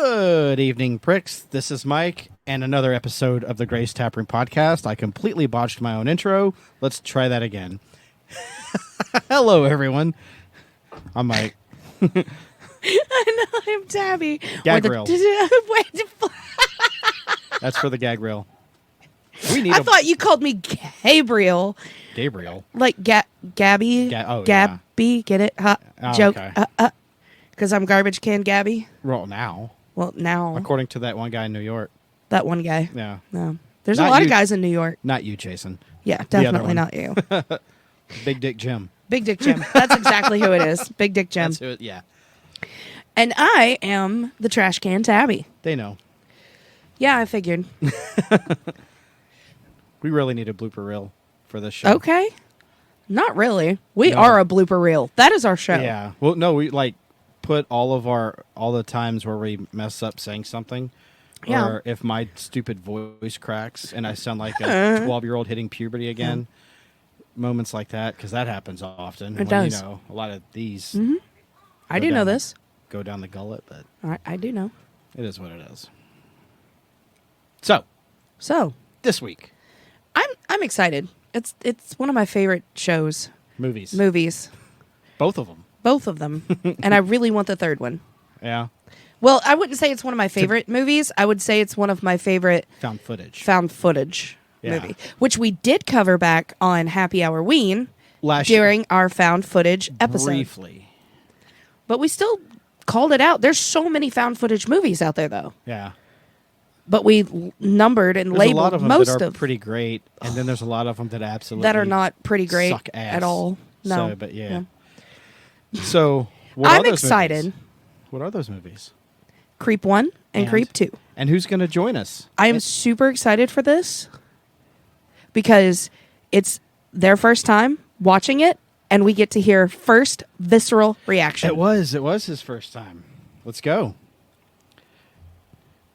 Good evening, pricks. This is Mike, and another episode of the Grace Taproom Podcast. I completely botched my own intro. Let's try that again. Hello, everyone. I'm Mike. I know, I'm Tabby. Gag reel. That's for the gag reel. I thought you called me Gabriel. Gabriel. Like Gabby. Gabby, get it? Joke. Okay. Because I'm garbage can Gabby. Well, now. According to that one guy in New York. that one guy. Yeah. No. There's Not a lot you. of guys in New York. Not you, Jason. Yeah, The other definitely one. not you. Big Dick Jim. Big Dick Jim. That's exactly who it is. Big Dick Jim. That's who yeah. And I am the trash can Tabby. They know. Yeah, I figured. We really need a blooper reel for this show. Okay. Not really. We No. are a blooper reel. That is our show. Yeah. Well, no, we put all the times where we mess up saying something. Yeah. Or if my stupid voice cracks and I sound like a 12-year-old hitting puberty again. Moments like that, because that happens often. It does. You know, a lot of these. Mm-hmm. I do know this. Go down the gullet, but I do know. it is what it is. So, this week, I'm excited. It's one of my favorite shows. movies. Both of them. Both of them. And I really want the third one. Yeah. Well, I wouldn't say it's one of my favorite movies. I would say it's one of my favorite Found footage. movie, which we did cover back on Happy Hour-ween Last during our found footage episode. briefly. But we still called it out. There's so many found footage movies out there, though. Yeah. But we numbered and There's labeled a lot of them most that are of pretty great, and then there's a lot of them that absolutely that are not pretty great suck ass at all. No, So, but yeah. No. So what are I'm those excited. movies? What are those movies? Creep 1 and Creep 2. And who's going to join us? I am super excited for this because it's their first time watching it, and we get to hear first visceral reaction. It was his first time. Let's go.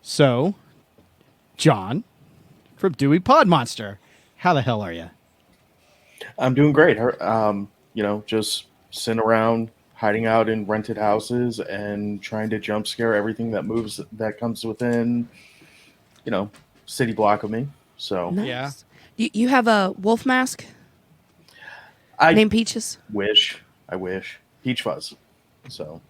So, John from Dewey Podmonster, how the hell are you? I'm doing great. Just sitting around, hiding out in rented houses and trying to jump scare everything that moves that comes within, city block of me. So Nice. Yeah. You have a wolf mask I named Peaches? I wish. Peach Fuzz. So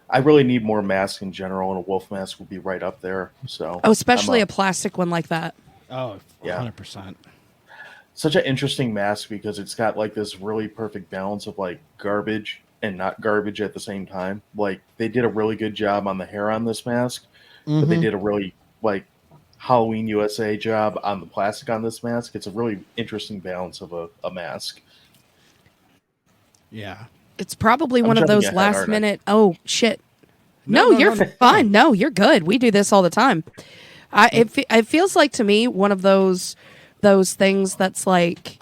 I really need more masks in general, and a wolf mask will be right up there. So Oh, especially a plastic one like that. Oh, Yeah. 100%. such an interesting mask because it's got like this really perfect balance of like garbage and not garbage at the same time. Like they did a really good job on the hair on this mask, but they did a really like Halloween USA job on the plastic on this mask. It's a really interesting balance of a mask. Yeah. It's probably one of jumping those ahead, last aren't I? minute. Oh shit! No, No, you're no. fine. No, you're good. We do this all the time. It feels like to me one of those things that's like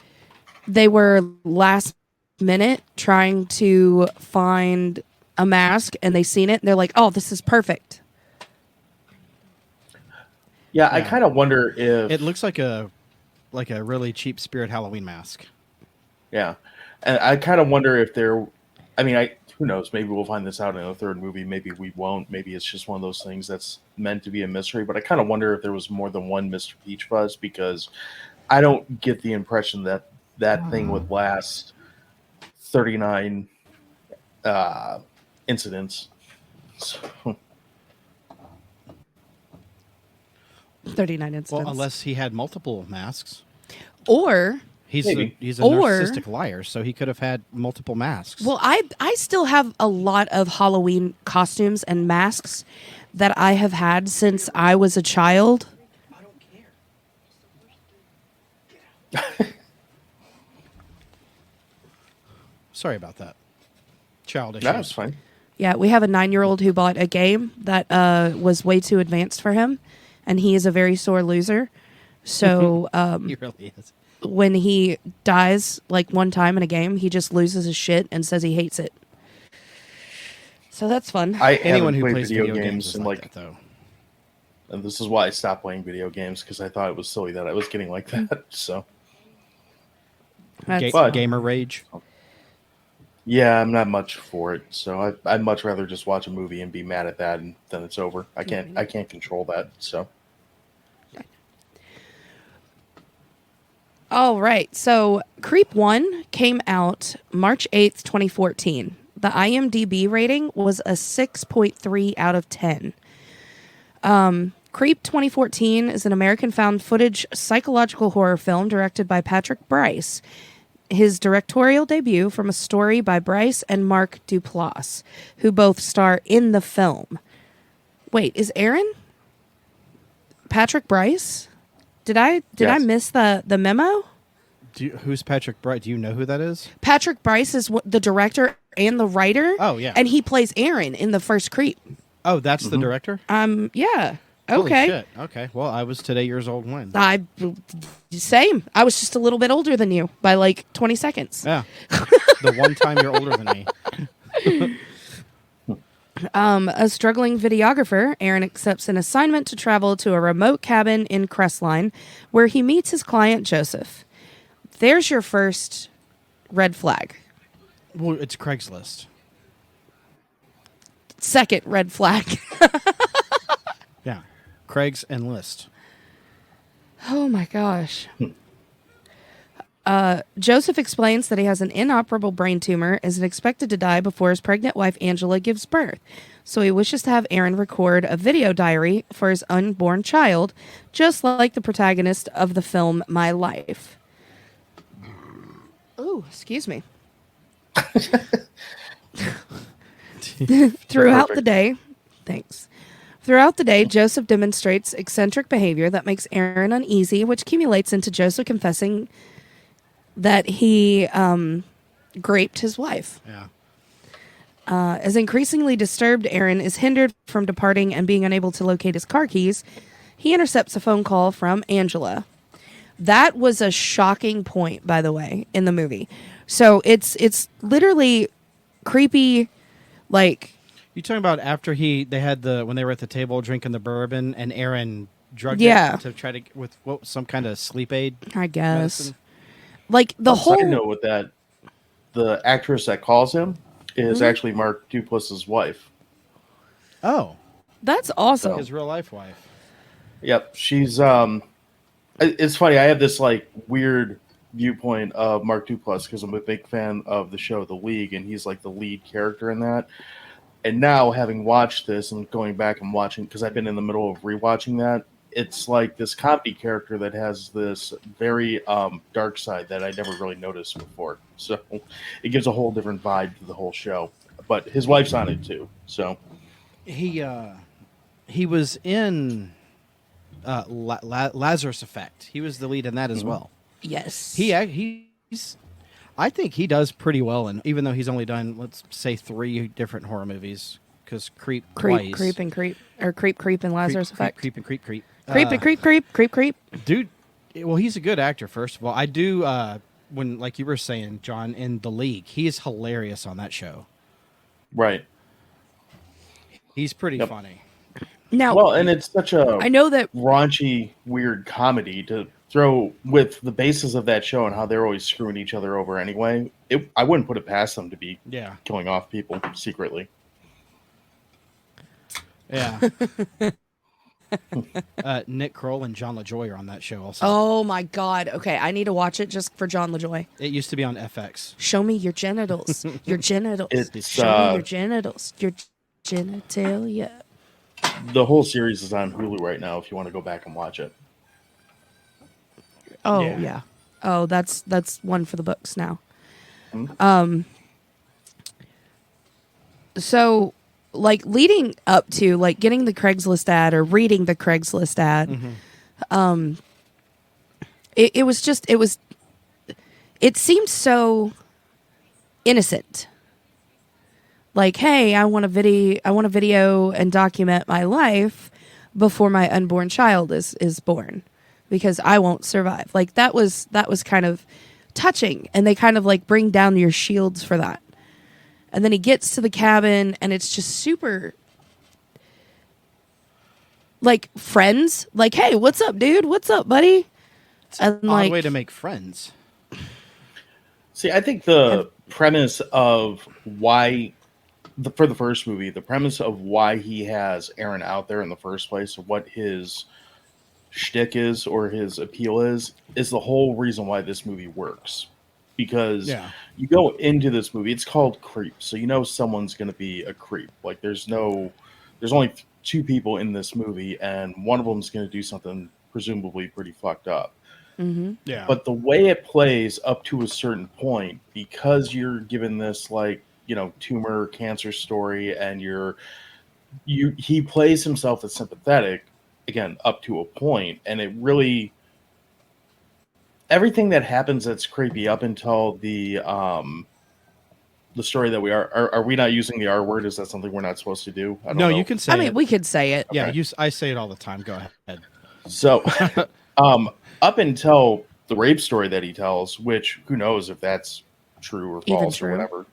they were last minute trying to find a mask and they seen it and they're like, oh, this is perfect. Yeah, I kind of wonder if It looks like a really cheap Spirit Halloween mask. Yeah, and I kind of wonder if there. I mean, who knows? Maybe we'll find this out in a third movie. Maybe we won't. Maybe it's just one of those things that's meant to be a mystery. But I kind of wonder if there was more than one Mr. Peach Fuzz because I don't get the impression that that thing would last 39 incidents. So, 39 incidents. Well, unless he had multiple masks. or He's Maybe. a Or- narcissistic liar, so he could have had multiple masks. well, I still have a lot of Halloween costumes and masks that I have had since I was a child. Sorry about that. Child issues. that's fine. Yeah, we have a 9-year-old who bought a game that was way too advanced for him, and he is a very sore loser. So He really is. when he dies like one time in a game, he just loses his shit and says he hates it. So that's fun. Anyone haven't who played plays video games is and like that, though. and this is why I stopped playing video games because I thought it was silly that I was getting like that. So That's- But- Gamer rage. Yeah, I'm not much for it, so I'd much rather just watch a movie and be mad at that, and then it's over. I can't control that. So All right. So Creep 1 came out March 8th, 2014. The IMDb rating was a 6.3 out of 10. Creep 2014 is an American found footage psychological horror film directed by Patrick Bryce. His directorial debut from a story by Bryce and Mark Duplass, who both star in the film. Wait, is Aaron Patrick Bryce? Did I Yes. miss the memo? Who's Patrick Bright? Do you know who that is? Patrick Bryce is the director and the writer. Oh, yeah. And he plays Aaron in the first Creep. Oh, that's the director? Yeah. Holy Okay. shit. Okay. Well, I was today years old when. Same. I was just a little bit older than you by like 20 seconds. Yeah. The one time you're older than me. A struggling videographer, Aaron accepts an assignment to travel to a remote cabin in Crestline where he meets his client, Joseph. There's your first red flag. Well, it's Craigslist. Second red flag. Yeah. Craig's and List. Oh my gosh. Joseph explains that he has an inoperable brain tumor and is expected to die before his pregnant wife Angela gives birth. So he wishes to have Aaron record a video diary for his unborn child, just like the protagonist of the film My Life. Oh, excuse me. Throughout the day, thanks. Throughout the day, Joseph demonstrates eccentric behavior that makes Aaron uneasy, which accumulates into Joseph confessing that he raped his wife. Yeah. As increasingly disturbed Aaron is hindered from departing and being unable to locate his car keys, he intercepts a phone call from Angela. That was a shocking point, by the way, in the movie. So it's literally creepy, like... You talking about after they had when they were at the table drinking the bourbon and Aaron drugged Yeah. it to try to with some kind of sleep aid? I guess. Medicine? Like the whole... Side note with that, the actress that calls him is actually Mark Duplass's wife. Oh, That's awesome. his real life wife. Yep, she's it's funny. I have this like weird viewpoint of Mark Duplass because I'm a big fan of the show The League, and he's like the lead character in that. And now, having watched this and going back and watching, because I've been in the middle of rewatching that, it's like this comedy character that has this very dark side that I never really noticed before. So it gives a whole different vibe to the whole show. But his wife's on it too. So He was in Lazarus Effect. He was the lead in that as well. Yes. He's I think he does pretty well, and even though he's only done, let's say, 3 different horror movies, because Creep, Creep, twice. Creep, and Lazarus Effect. Creep. Creep. Dude, well, he's a good actor, first of all. I do, when, like you were saying, John, in The League, he is hilarious on that show. right. He's pretty funny. Now, Well, and it's such a I know that raunchy, weird comedy to throw with the basis of that show and how they're always screwing each other over anyway. I wouldn't put it past them to be killing off people secretly. Yeah. Nick Kroll and John LaJoy are on that show also. Oh my God. Okay, I need to watch it just for John LaJoy. It used to be on FX. Show me your genitals. Your genitals. Show me your genitals. Your genitalia. The whole series is on Hulu right now if you want to go back and watch it. Oh Yeah. yeah. Oh, that's one for the books now. So, like leading up to like getting the Craigslist ad or reading the Craigslist ad, it seemed so innocent. Like, hey, I want a video and document my life before my unborn child is born, because I won't survive. Like that was kind of touching, and they kind of like bring down your shields for that. And then he gets to the cabin, and it's just super like friends. Like, hey, what's up, dude? What's up, buddy? It's an odd way to make friends. See, I think the premise of why for the first movie, the premise of why he has Aaron out there in the first place, what his shtick is or his appeal is the whole reason why this movie works. Because you go into this movie, it's called Creep, so you know someone's going to be a creep. Like there's only two people in this movie, and one of them is going to do something presumably pretty fucked up. Mm-hmm. Yeah. But the way it plays up to a certain point, because you're given this tumor cancer story, and he plays himself as sympathetic again up to a point, and it really everything that happens that's creepy up until the story that we are we not using the R word? Is that something we're not supposed to do? I don't know. You can say it. I mean, we could say it. Yeah, Okay. I say it all the time. Go ahead. So, up until the rape story that he tells, which who knows if that's true or false or whatever.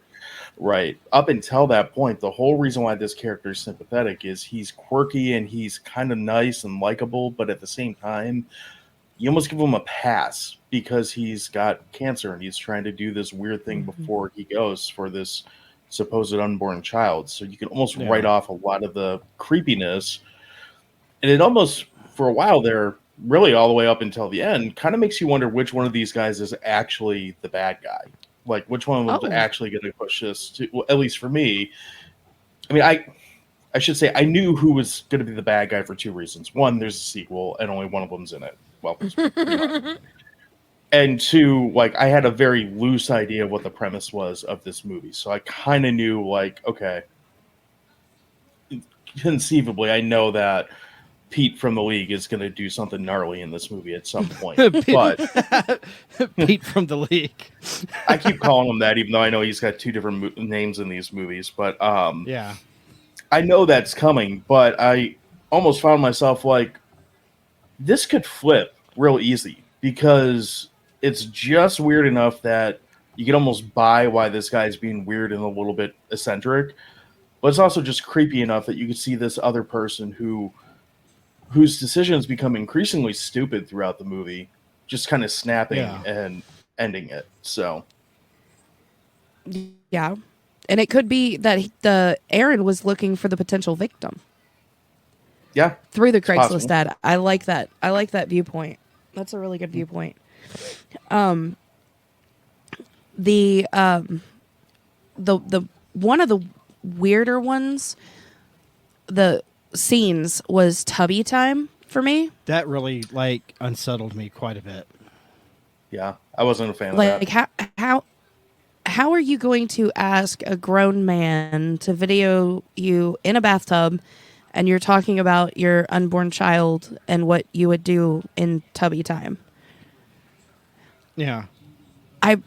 Right. Up until that point, the whole reason why this character is sympathetic is he's quirky and he's kind of nice and likable, but at the same time, you almost give him a pass because he's got cancer and he's trying to do this weird thing before he goes for this supposed unborn child. So you can almost write off a lot of the creepiness. And it almost, for a while there, really all the way up until the end, kind of makes you wonder which one of these guys is actually the bad guy. Like, which one of them is actually going to push this to, well, at least for me. I mean, I should say I knew who was going to be the bad guy for two reasons. One, there's a sequel, and only one of them's in it. Well, and two, like, I had a very loose idea of what the premise was of this movie. So I kind of knew, like, okay, conceivably, I know that Pete from the League is going to do something gnarly in this movie at some point. But Pete from the League. I keep calling him that, even though I know he's got two different names in these movies. But yeah, I know that's coming. But I almost found myself like, this could flip real easy because it's just weird enough that you can almost buy why this guy's being weird and a little bit eccentric. But it's also just creepy enough that you can see this other person whose decisions become increasingly stupid throughout the movie, just kind of snapping and ending it. So, yeah, and it could be that Aaron was looking for the potential victim. Yeah, through the Craigslist ad. I like that. I like that viewpoint. That's a really good viewpoint. The one of the weirder ones, the scenes was tubby time for me. That really unsettled me quite a bit. Yeah, I wasn't a fan of that. Like how are you going to ask a grown man to video you in a bathtub and you're talking about your unborn child and what you would do in tubby time? Yeah. I'm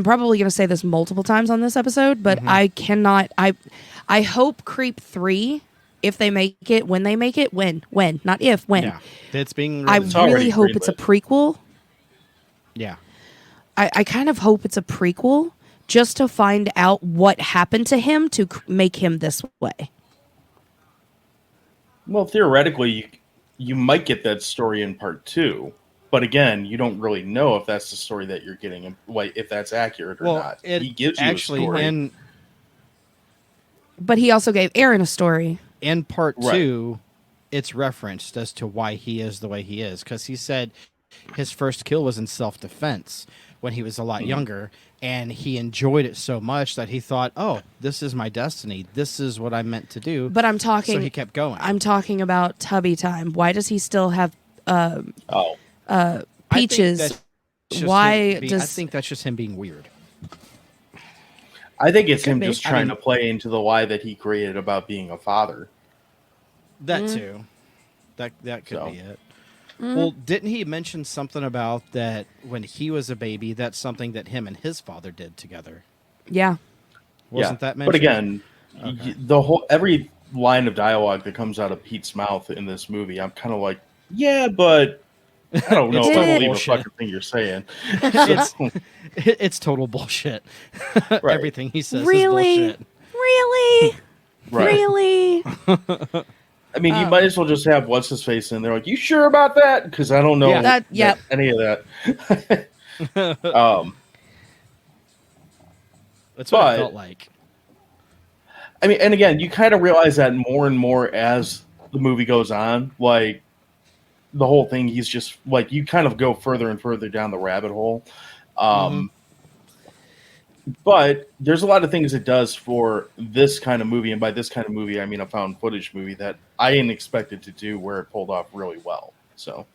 probably going to say this multiple times on this episode, but I cannot. I hope Creep 3, if they make it, when they make it, when, not if, when. Yeah. It's being. I really hope it's a prequel. Yeah. I kind of hope it's a prequel just to find out what happened to him to make him this way. Well, theoretically, you might get that story in part 2. But again, you don't really know if that's the story that you're getting, if that's accurate or not. He gives you a story. But he also gave Aaron a story. In part 2, it's referenced as to why he is the way he is. Because he said his first kill was in self-defense when he was a lot younger. And he enjoyed it so much that he thought, oh, this is my destiny. This is what I'm meant to do. But I'm talking... So he kept going. I'm talking about tubby time. Why does he still have... peaches? Why does... I think that's just him being weird. I think it's him just trying to play into the lie that he created about being a father. That too. That could be it. Well, didn't he mention something about that when he was a baby, that's something that him and his father did together? Yeah. Wasn't that mentioned? But again, every line of dialogue that comes out of Pete's mouth in this movie, I'm kind of like, yeah, but I don't know if I believe a fucking thing you're saying. It's total bullshit. Right. Everything he says is bullshit. Really? Really? I mean, you might as well just have what's his face in there. Like, you sure about that? Because I don't know any of that. That's what it felt like. I mean, and again, you kind of realize that more and more as the movie goes on. Like, the whole thing, he's just, like, you kind of go further and further down the rabbit hole. But there's a lot of things it does for this kind of movie, and by this kind of movie, I mean a found footage movie, that I didn't expect it to do, where it pulled off really well. So,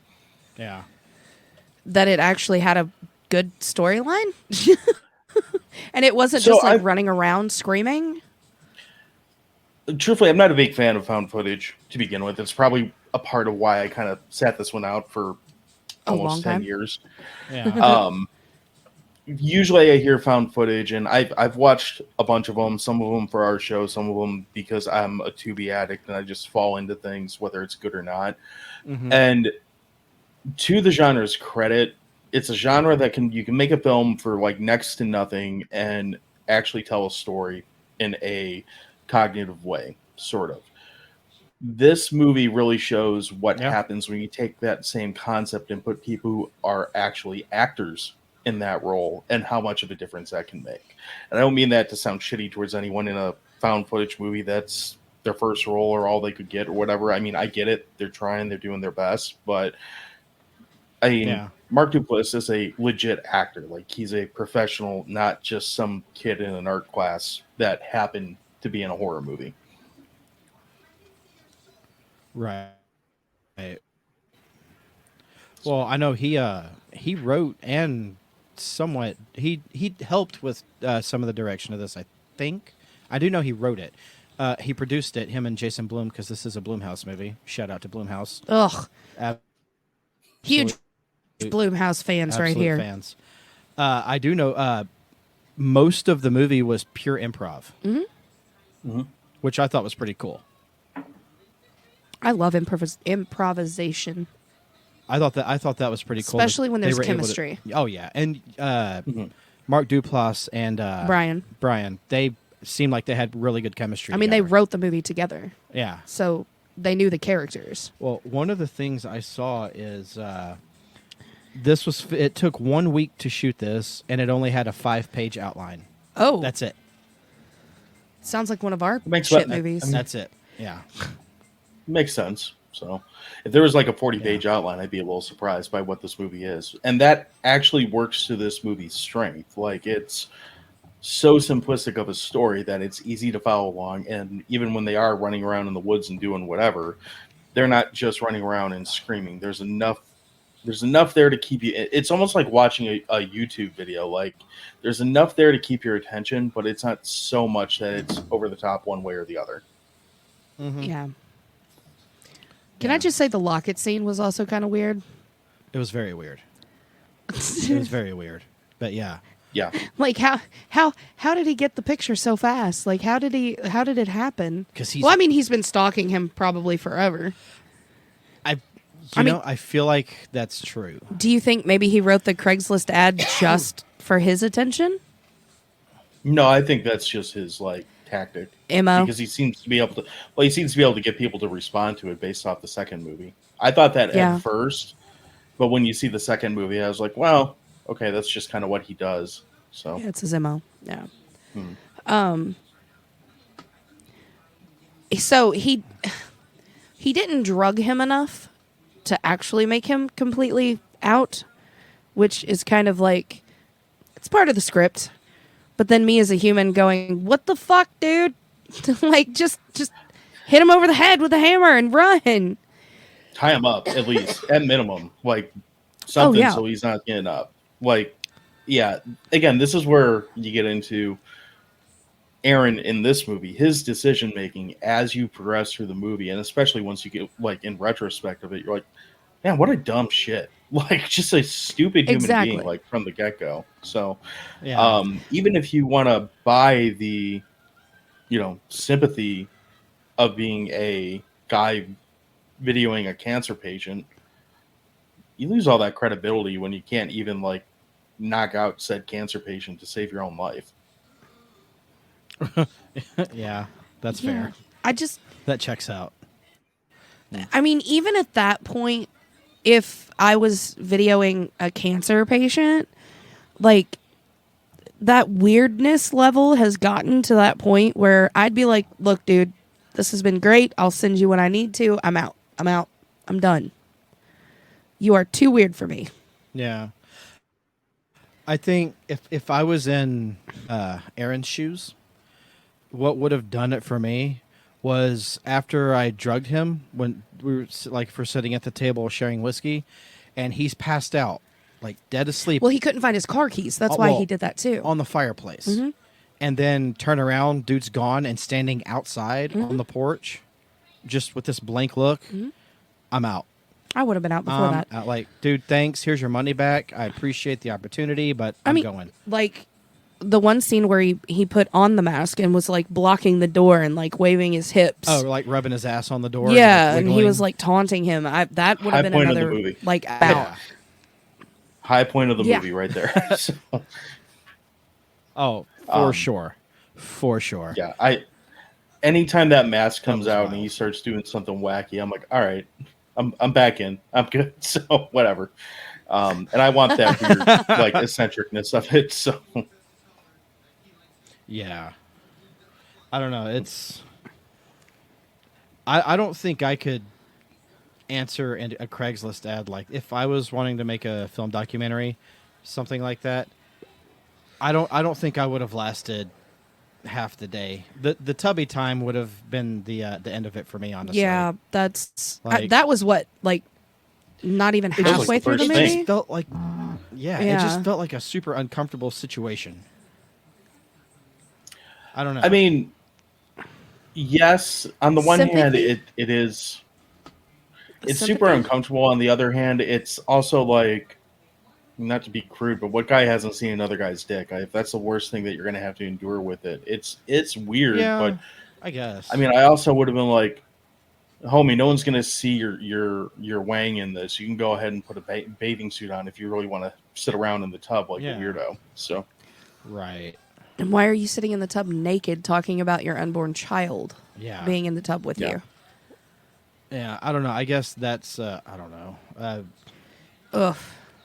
yeah. That it actually had a good storyline? And it wasn't just like running around screaming? Truthfully, I'm not a big fan of found footage to begin with. It's probably a part of why I kind of sat this one out for almost 10 years. Yeah. Usually I hear found footage, and I've watched a bunch of them, some of them for our show, some of them because I'm a Tubi addict and I just fall into things, whether it's good or not. And to the genre's credit, it's a genre that you can make a film for like next to nothing and actually tell a story in a cognitive way, sort of. This movie really shows what happens when you take that same concept and put people who are actually actors in that role, and how much of a difference that can make. And I don't mean that to sound shitty towards anyone in a found footage movie that's their first role or all they could get or whatever. I mean, I get it. They're trying, they're doing their best, but I mean, Mark Duplass is a legit actor. Like, he's a professional, not just some kid in an art class that happened to be in a horror movie. Right. Well, I know he wrote and somewhat he helped with some of the direction of this. I think I do know he wrote it. He produced it, him and Jason Blum, because this is a Blumhouse movie. Shout out to Blumhouse. Ugh, huge Blumhouse fans right here. Fans. I do know most of the movie was pure improv, which I thought was pretty cool. I love improvisation. I thought that was pretty cool, especially when there's chemistry. Oh yeah, and Mark Duplass and Brian, they seemed like they had really good chemistry. I mean, together. they wrote the movie together. Yeah, so they knew the characters. Well, one of the things I saw is it took 1 week to shoot this, and it only had a 5-page outline. Oh, that's it. Sounds like one of our shit movies. That's it. Yeah, makes sense. So if there was like a 40-page outline, I'd be a little surprised by what this movie is. And that actually works to this movie's strength. Like, it's so simplistic of a story that it's easy to follow along. And even when they are running around in the woods and doing whatever, they're not just running around and screaming. There's enough there to keep you. It's almost like watching a YouTube video. Like, there's enough there to keep your attention, but it's not so much that it's over the top one way or the other. Yeah. Can I just say the locket scene was also kind of weird? It was very weird. It was very weird. But yeah. Yeah. Like, how did he get the picture so fast? Like, how did it happen? He's been stalking him probably forever. I feel like that's true. Do you think maybe he wrote the Craigslist ad just for his attention? No, I think that's just his, like, tactic. MO? Because he seems to be able to get people to respond to it based off the second movie. I thought that at first, but when you see the second movie, I was like, well, okay, that's just kind of what he does. So yeah, it's his MO. Yeah. So he didn't drug him enough to actually make him completely out, which is kind of like, it's part of the script. But then me as a human going, what the fuck, dude? Like, just hit him over the head with a hammer and run. Tie him up, at least, at minimum. Like, something so he's not getting up. Like, yeah, again, this is where you get into Aaron in this movie, his decision-making as you progress through the movie, and especially once you get, like, in retrospect of it, you're like, man, what a dumb shit. Like, just a stupid human being, like, from the get-go. So, even if you want to buy the, sympathy of being a guy videoing a cancer patient, you lose all that credibility when you can't even, like, knock out said cancer patient to save your own life. Yeah, that's fair. That checks out. I mean, even at that point, if I was videoing a cancer patient, like, that weirdness level has gotten to that point where I'd be like, look, dude, this has been great. I'll send you when I need to. I'm out. I'm done. You are too weird for me. Yeah. I think if I was in Aaron's shoes, what would have done it for me was after I drugged him when we were like for sitting at the table sharing whiskey, and he's passed out, like dead asleep. Well, he couldn't find his car keys. That's why he did that too. On the fireplace. Mm-hmm. And then turn around, dude's gone and standing outside on the porch, just with this blank look. Mm-hmm. I'm out. I would have been out before that. Like, dude, thanks. Here's your money back. I appreciate the opportunity, but I'm going. Like the one scene where he put on the mask and was like blocking the door and like waving his hips. Oh, like rubbing his ass on the door. Yeah, and he was like taunting him. That would have been point of another the movie. like out. High point of the Yeah. movie right there. So, Oh, for sure. For sure. yeah, anytime that mask comes was out wild. and he starts doing something wacky, I'm like, all right, I'm back in. I'm good. So whatever. And I want that weird like eccentricness of it. So Yeah. I don't know. It's. I don't think I could answer a Craigslist ad like if I was wanting to make a film documentary, something like that. I don't think I would have lasted half the day. The tubby time would have been the end of it for me, honestly. Yeah, that's Like- that was what like not even was, like, halfway the through the first movie. thing. It just felt like, yeah, it Yeah. just felt like a super uncomfortable situation. I don't know. I mean, yes, on the one hand, Sympathy? it is. It's Sympathy? super uncomfortable. On the other hand, it's also like, not to be crude, but what guy hasn't seen another guy's dick? If that's the worst thing that you're going to have to endure with it, it's weird. yeah, But I guess. I mean, I also would have been like, homie, no one's going to see your wang in this. You can go ahead and put a bathing suit on if you really want to sit around in the tub like Yeah. a weirdo. So right. And why are you sitting in the tub naked talking about your unborn child Yeah. being in the tub with Yeah. you? Yeah, I don't know. I guess that's I don't know. Ugh.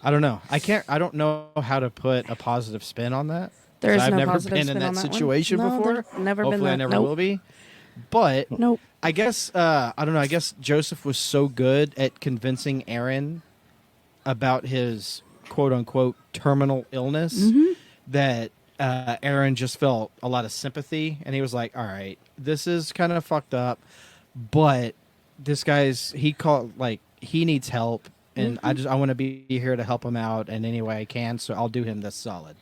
I don't know. I don't know how to put a positive spin on that. There is I've no never positive been in spin that on that one. situation No, before. there's never been Hopefully, I that. never Nope. will be. But Nope. I guess I don't know. I guess Joseph was so good at convincing Aaron about his quote unquote terminal illness Mm-hmm. that Aaron just felt a lot of sympathy, and he was like, "All right, this is kind of fucked up, but this guy's he needs help, and I want to be here to help him out in any way I can, so I'll do him this solid,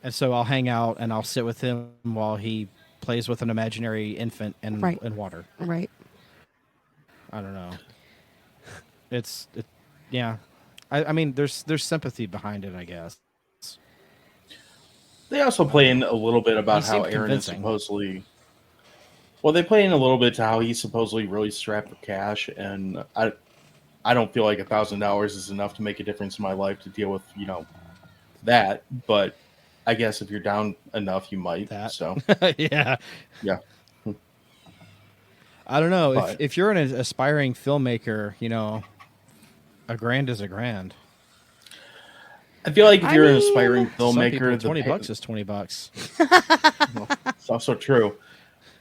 and so I'll hang out and I'll sit with him while he plays with an imaginary infant in Right. water." Right. I don't know. Yeah. I mean, there's sympathy behind it, I guess. they also play in a little bit about He how seemed Aaron is convincing. supposedly. Well, they play in a little bit to how he's supposedly really strapped for cash, and I don't feel like $1,000 is enough to make a difference in my life to deal with that. But I guess if you're down enough, you might. That. So Yeah. yeah, I don't know. But- If you're an aspiring filmmaker, a grand is a grand. I feel like if you're an mean, aspiring Some filmmaker, people, the $20 is $20. It's also true.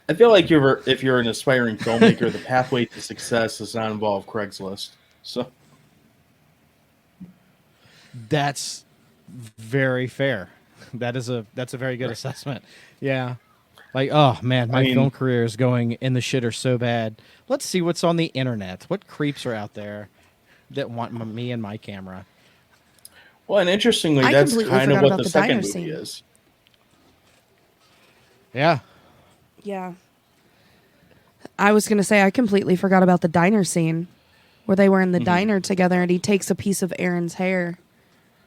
I feel like if you're an aspiring filmmaker, the pathway to success does not involve Craigslist. So That's very fair. That's a very good assessment. Yeah. Like, oh man, my film career is going in the shitter so bad. Let's see what's on the internet. What creeps are out there that want me and my camera? well, and interestingly, I that's completely kind of forgot what about the the second diner movie scene. is. Yeah. Yeah. I was going to say I completely forgot about the diner scene where they were in the diner together and he takes a piece of Aaron's hair.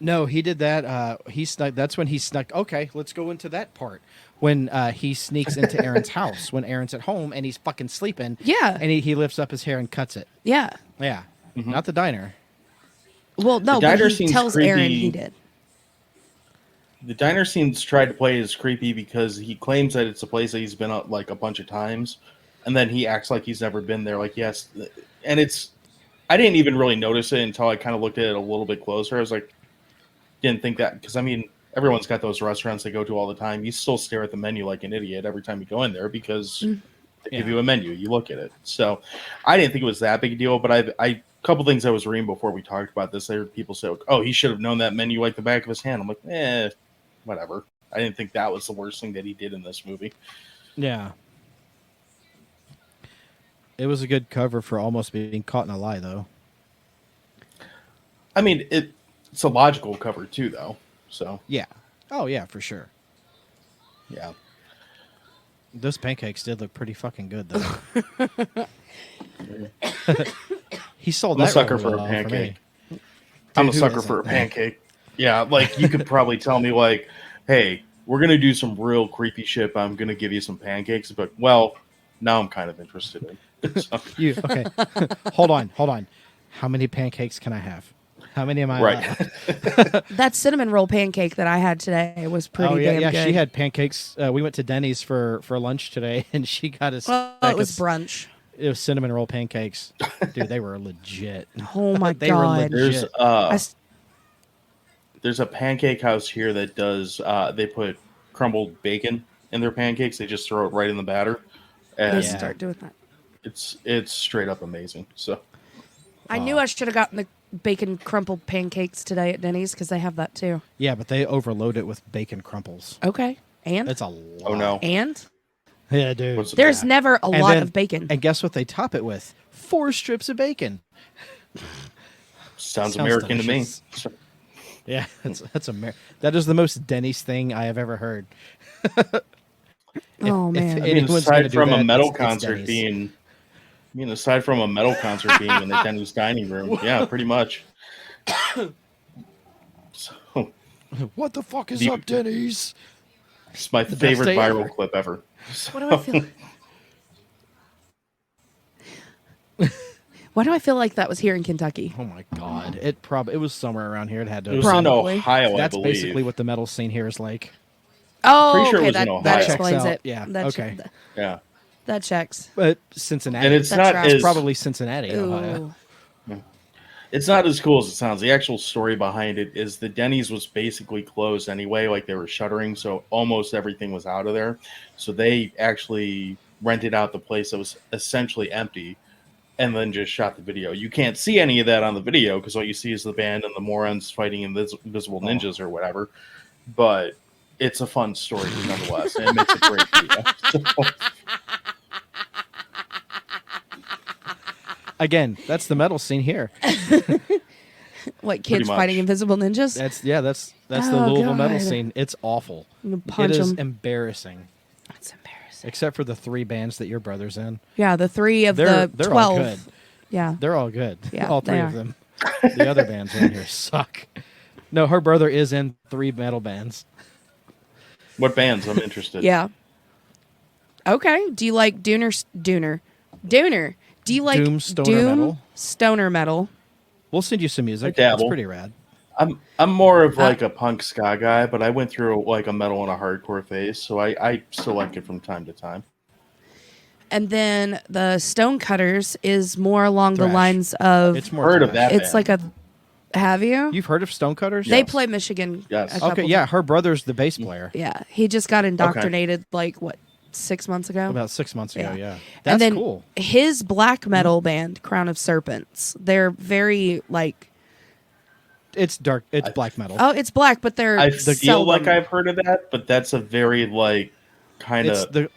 No, he did that. He snuck. That's when he snuck. Okay, let's go into that part. When he sneaks into Aaron's house, when Aaron's at home and he's fucking sleeping. Yeah. And he lifts up his hair and cuts it. Yeah. Yeah. Not the diner. Well, no, The but diner he scene's tells Aaron creepy. he did. The diner scene's tried to play as creepy because he claims that it's a place that he's been out like a bunch of times, and then he acts like he's never been there. Like, yes, and I didn't even really notice it until I kind of looked at it a little bit closer. I was like, didn't think that because I mean, everyone's got those restaurants they go to all the time. You still stare at the menu like an idiot every time you go in there because they give you a menu. You look at it. So I didn't think it was that big a deal, but a couple things I was reading before we talked about this, I heard people say, oh, he should have known that menu like the back of his hand. I'm like, whatever. I didn't think that was the worst thing that he did in this movie. Yeah. It was a good cover for almost being caught in a lie, though. I mean, it's a logical cover, too, though. So yeah. Oh, yeah, for sure. Yeah. Those pancakes did look pretty fucking good, though. He sold I'm that a sucker really for a well pancake. me. I'm Dude, a who sucker isn't? for a pancake. Yeah, like you could probably tell me like, hey, we're gonna do some real creepy shit. But I'm gonna give you some pancakes, but well, now I'm kind of interested in. So, Okay. Hold on. How many pancakes can I have? How many am I right. allowed? That cinnamon roll pancake that I had today was pretty damn good. She had pancakes. We went to Denny's for lunch today, and she got us. Well, it was brunch. It was cinnamon roll pancakes. Dude, they were legit. Oh my They were god! legit. There's a pancake house here that does. They put crumbled bacon in their pancakes. They just throw it right in the batter, and Let's start doing that. it's straight up amazing. So I knew I should have gotten the bacon crumpled pancakes today at Denny's because they have that too. Yeah, but they overload it with bacon crumples. Okay, and It's a lot. oh no, and Yeah, dude. What's the- there's never a And lot then- of bacon. And guess what they top it with? 4 strips of bacon. sounds American delicious. to me. Yeah, that is the most Denny's thing I have ever heard. Oh man! I mean, anyone's gonna aside do from that, a metal it's concert Denny's. being, aside from a metal concert being in the Denny's dining room, yeah, pretty much. So What the fuck is The- up, Denny's? it's my best favorite day viral ever. clip ever. What do I feel? Why do I feel like that was here in Kentucky? Oh my god! It was somewhere around here. It had to. It was Probably. in Ohio, That's I believe. basically what the metal scene here is like. Oh, Pretty sure it okay, was in that Ohio. explains Checks out. it. Yeah, That okay. Yeah, that checks. But Cincinnati. and it's That's not right. as It's probably Cincinnati, Ohio. Ooh. it's not as cool as it sounds. The actual story behind it is the Denny's was basically closed anyway, like they were shuttering, so almost everything was out of there. So they actually rented out the place that was essentially empty and then just shot the video. You can't see any of that on the video because all you see is the band and the morons fighting invisible ninjas or whatever. But it's a fun story nonetheless, and it makes a great video. Again, that's the metal scene here. What, Pretty kids much. fighting invisible ninjas? That's the Oh, Louisville metal God. scene. It's awful. I'm gonna It punch is 'em. embarrassing, That's embarrassing. except for the 3 bands that your brother's in. Yeah, the 3 of They're the all 12. good. Yeah. They're all good. Yeah, all 3 they of are. them. The other bands in here suck. No, her brother is in 3 metal bands. What bands? I'm interested. Yeah. Okay. Do you like Dooner? Do you like Doom stoner Doom metal? stoner metal? We'll send you some music. I dabble. It's pretty rad. I'm more of like a punk ska guy, but I went through like a metal and a hardcore phase, so I still like it from time to time. And then the Stonecutters is more along the Thrash. lines of It's more Heard of thrash. that? it's band. like a have you? You've heard of Stonecutters? They Yes. play Michigan. Yes. a couple Okay, yeah, her brother's the bass player. Yeah. He just got indoctrinated like what 6 months ago? About 6 months ago, Yeah. yeah. That's and then cool. his black metal band, Crown of Serpents, they're very like It's dark. It's black metal. oh, it's black, but they're I feel seldom- like I've heard of that, but that's a very like kind It's of the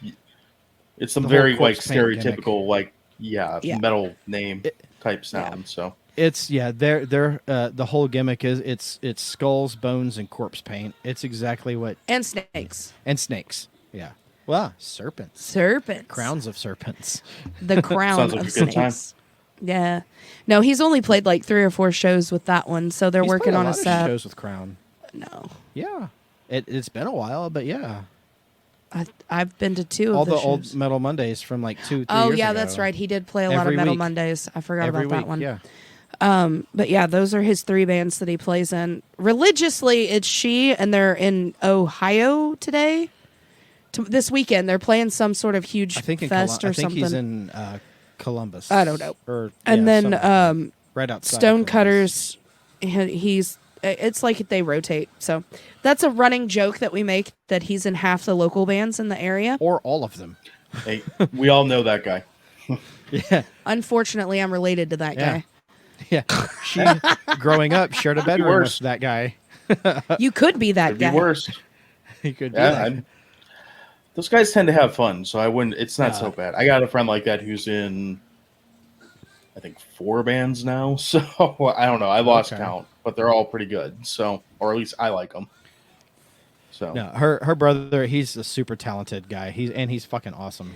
it's some the whole very like corpse paint gimmick. stereotypical like Yeah. metal name type sound. So It's they're the whole gimmick is it's skulls, bones, and corpse paint. It's exactly what and snakes. and snakes. Yeah. Wow, serpents. Serpents. Crowns of serpents. The crown Sounds like of a good time. snakes. Yeah. No, he's only played like 3 or 4 shows with that one, so they're He's working played on a a lot of set. shows with Crown. No. Yeah. It's been a while, but yeah. I've been to 2 All of the the old shows. Metal Mondays from like 2-3 Oh years yeah, ago. that's right. He did play a lot of Every Metal week. Mondays. I forgot Every about week, that one. yeah. But yeah, those are his 3 bands that he plays in. Religiously, it's she, and they're in Ohio today. This weekend, they're playing some sort of huge I think in fest or I think something. he's in Columbus. I don't know. Or And yeah, then somewhere right outside. of Columbus. Stonecutters, he's It's like they rotate. So that's a running joke that we make, that he's in half the local bands in the area. Or all of them. Hey, we all know that guy. Yeah. Unfortunately, I'm related to that Yeah. guy. Yeah. She, growing up, shared a bedroom with worse. that guy. You could be that Could be guy. worse. He could be Yeah, that. those guys tend to have fun, so I wouldn't. It's not Yeah. so bad. I got a friend like that who's in, I think, 4 bands now. So I don't know. I lost Okay. count, but they're all pretty good. So, or at least I like them. So No, her brother, he's a super talented guy. He's fucking awesome.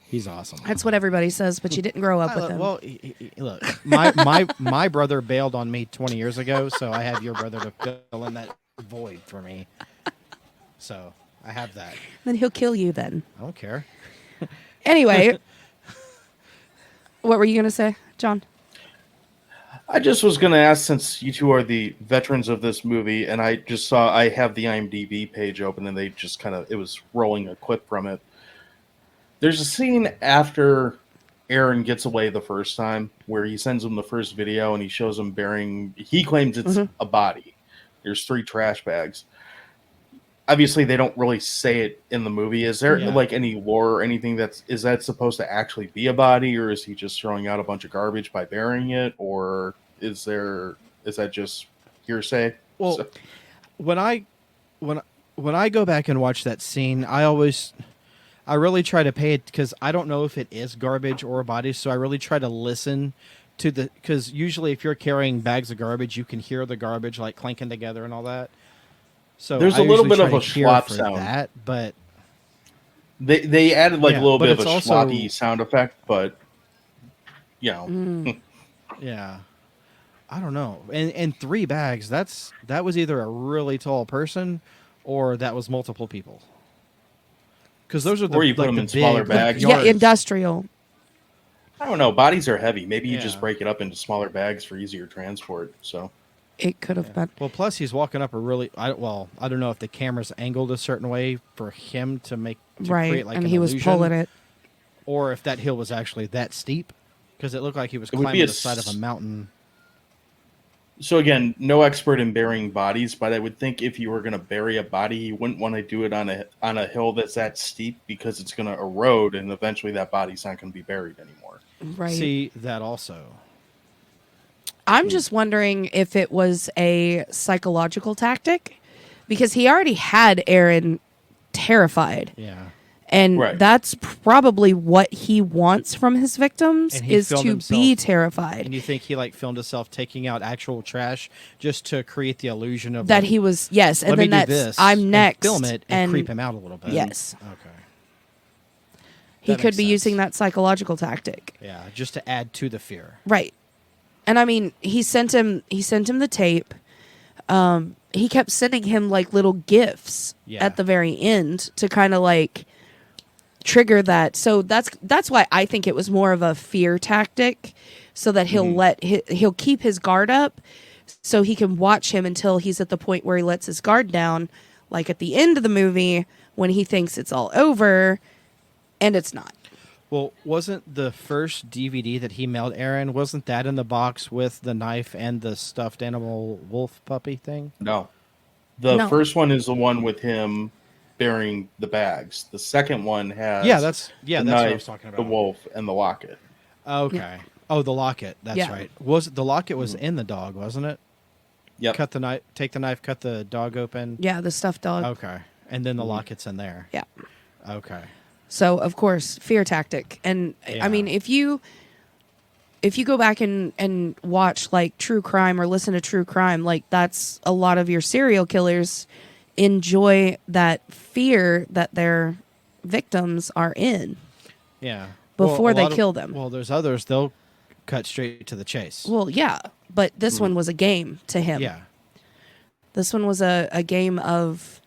He's awesome. That's what everybody says, but you didn't grow up with him. Well, look, my brother bailed on me 20 years ago, so I have your brother to fill in that void for me. So I have that. Then he'll kill you then. I don't care. Anyway, what were you going to say, John? I just was going to ask, since you two are the veterans of this movie, and I just saw I have the IMDb page open, and they just it was rolling a clip from it. There's a scene after Aaron gets away the first time where he sends him the first video and he shows him burying, he claims it's a body. There's 3 trash bags. Obviously, they don't really say it in the movie. Is there like any lore or anything is that supposed to actually be a body, or is he just throwing out a bunch of garbage by burying it, or is that just hearsay? Well, when I go back and watch that scene, I really try to pay it, because I don't know if it is garbage or a body, so I really try to listen to because usually if you're carrying bags of garbage, you can hear the garbage like clanking together and all that. So there's I a little usually bit of try a to hear schlop for sound. that, but They added like a little but bit of a it's also- sloppy sound effect, but you know. yeah, I don't know. And 3 bags, that was either a really tall person or that was multiple people. Because those are the, Or you put like, them the in smaller big bags. Yeah, yards. industrial. I don't know. Bodies are heavy. Maybe you Yeah. just break it up into smaller bags for easier transport. So It could have been. Well, plus he's walking up a really. I don't know if the camera's angled a certain way for him to Right, create like and an he was illusion, pulling it. or if that hill was actually that steep, because it looked like he was It would be climbing a the side of a mountain. So again, no expert in burying bodies, but I would think if you were going to bury a body, you wouldn't want to do it on a hill that's that steep, because it's going to erode, and eventually that body's not going to be buried anymore. Right. See that also. I'm just wondering if it was a psychological tactic, because he already had Aaron terrified. Yeah. And Right. that's probably what he wants from his victims, And he is filmed to himself- be terrified. And you think he like filmed himself taking out actual trash just to create the illusion of That like, he was, yes. And let me then do that's, this. I'm and next. film it and creep him out a little bit. Yes. Okay. He That could makes be sense. using that psychological tactic. Yeah, just to add to the fear. Right. And I mean, he sent him the tape. He kept sending him like little gifts Yeah. at the very end to kind of like trigger that. So that's why I think it was more of a fear tactic, so that he'll keep his guard up, so he can watch him until he's at the point where he lets his guard down, like at the end of the movie when he thinks it's all over, and it's not. Well, wasn't the first DVD that he mailed Aaron, wasn't that in the box with the knife and the stuffed animal wolf puppy thing? No. The No. first one is the one with him burying the bags. The second one has That's the what knife, I was talking about. the wolf, and the locket. Okay. Oh, the locket. That's Yeah. right. Was the locket was in the dog, wasn't it? Yep. Cut the knife, take the knife, cut the dog open. Yeah, the stuffed dog. Okay. And then the locket's in there. Yeah. Okay. So of course, fear tactic. And Yeah. I mean, if you go back and watch like true crime or listen to true crime, like that's a lot of your serial killers enjoy that fear that their victims are in. Yeah. Before a they lot kill them. Well, there's others, they'll cut straight to the chase. Well, yeah, but this one was a game to him. Yeah. This one was a game of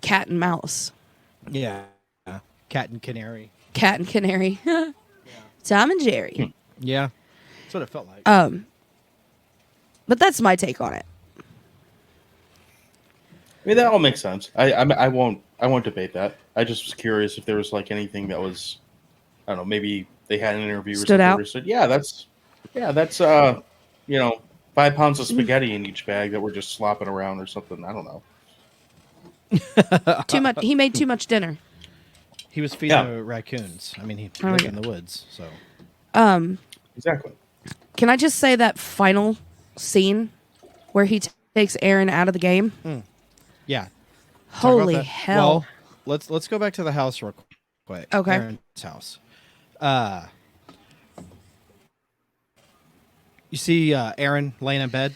cat and mouse. Yeah. Cat and canary. Cat and canary. Tom and Jerry. Yeah. That's what it felt like. But that's my take on it. I mean, that all makes sense. I won't debate that. I just was curious if there was like anything that was, I don't know, maybe they had an interview or Stood something out? where they said, yeah, that's Yeah, that's 5 pounds of spaghetti in each bag that we're just slopping around or something. I don't know. Too much. He made too much dinner. He was feeding Yeah. the raccoons. I mean, he Oh, lived yeah. in the woods, so Exactly. Can I just say that final scene where he takes Aaron out of the game? yeah. Talk about Holy that. hell! Well, let's go back to the house real quick. Okay. Aaron's house. You see Aaron laying in bed,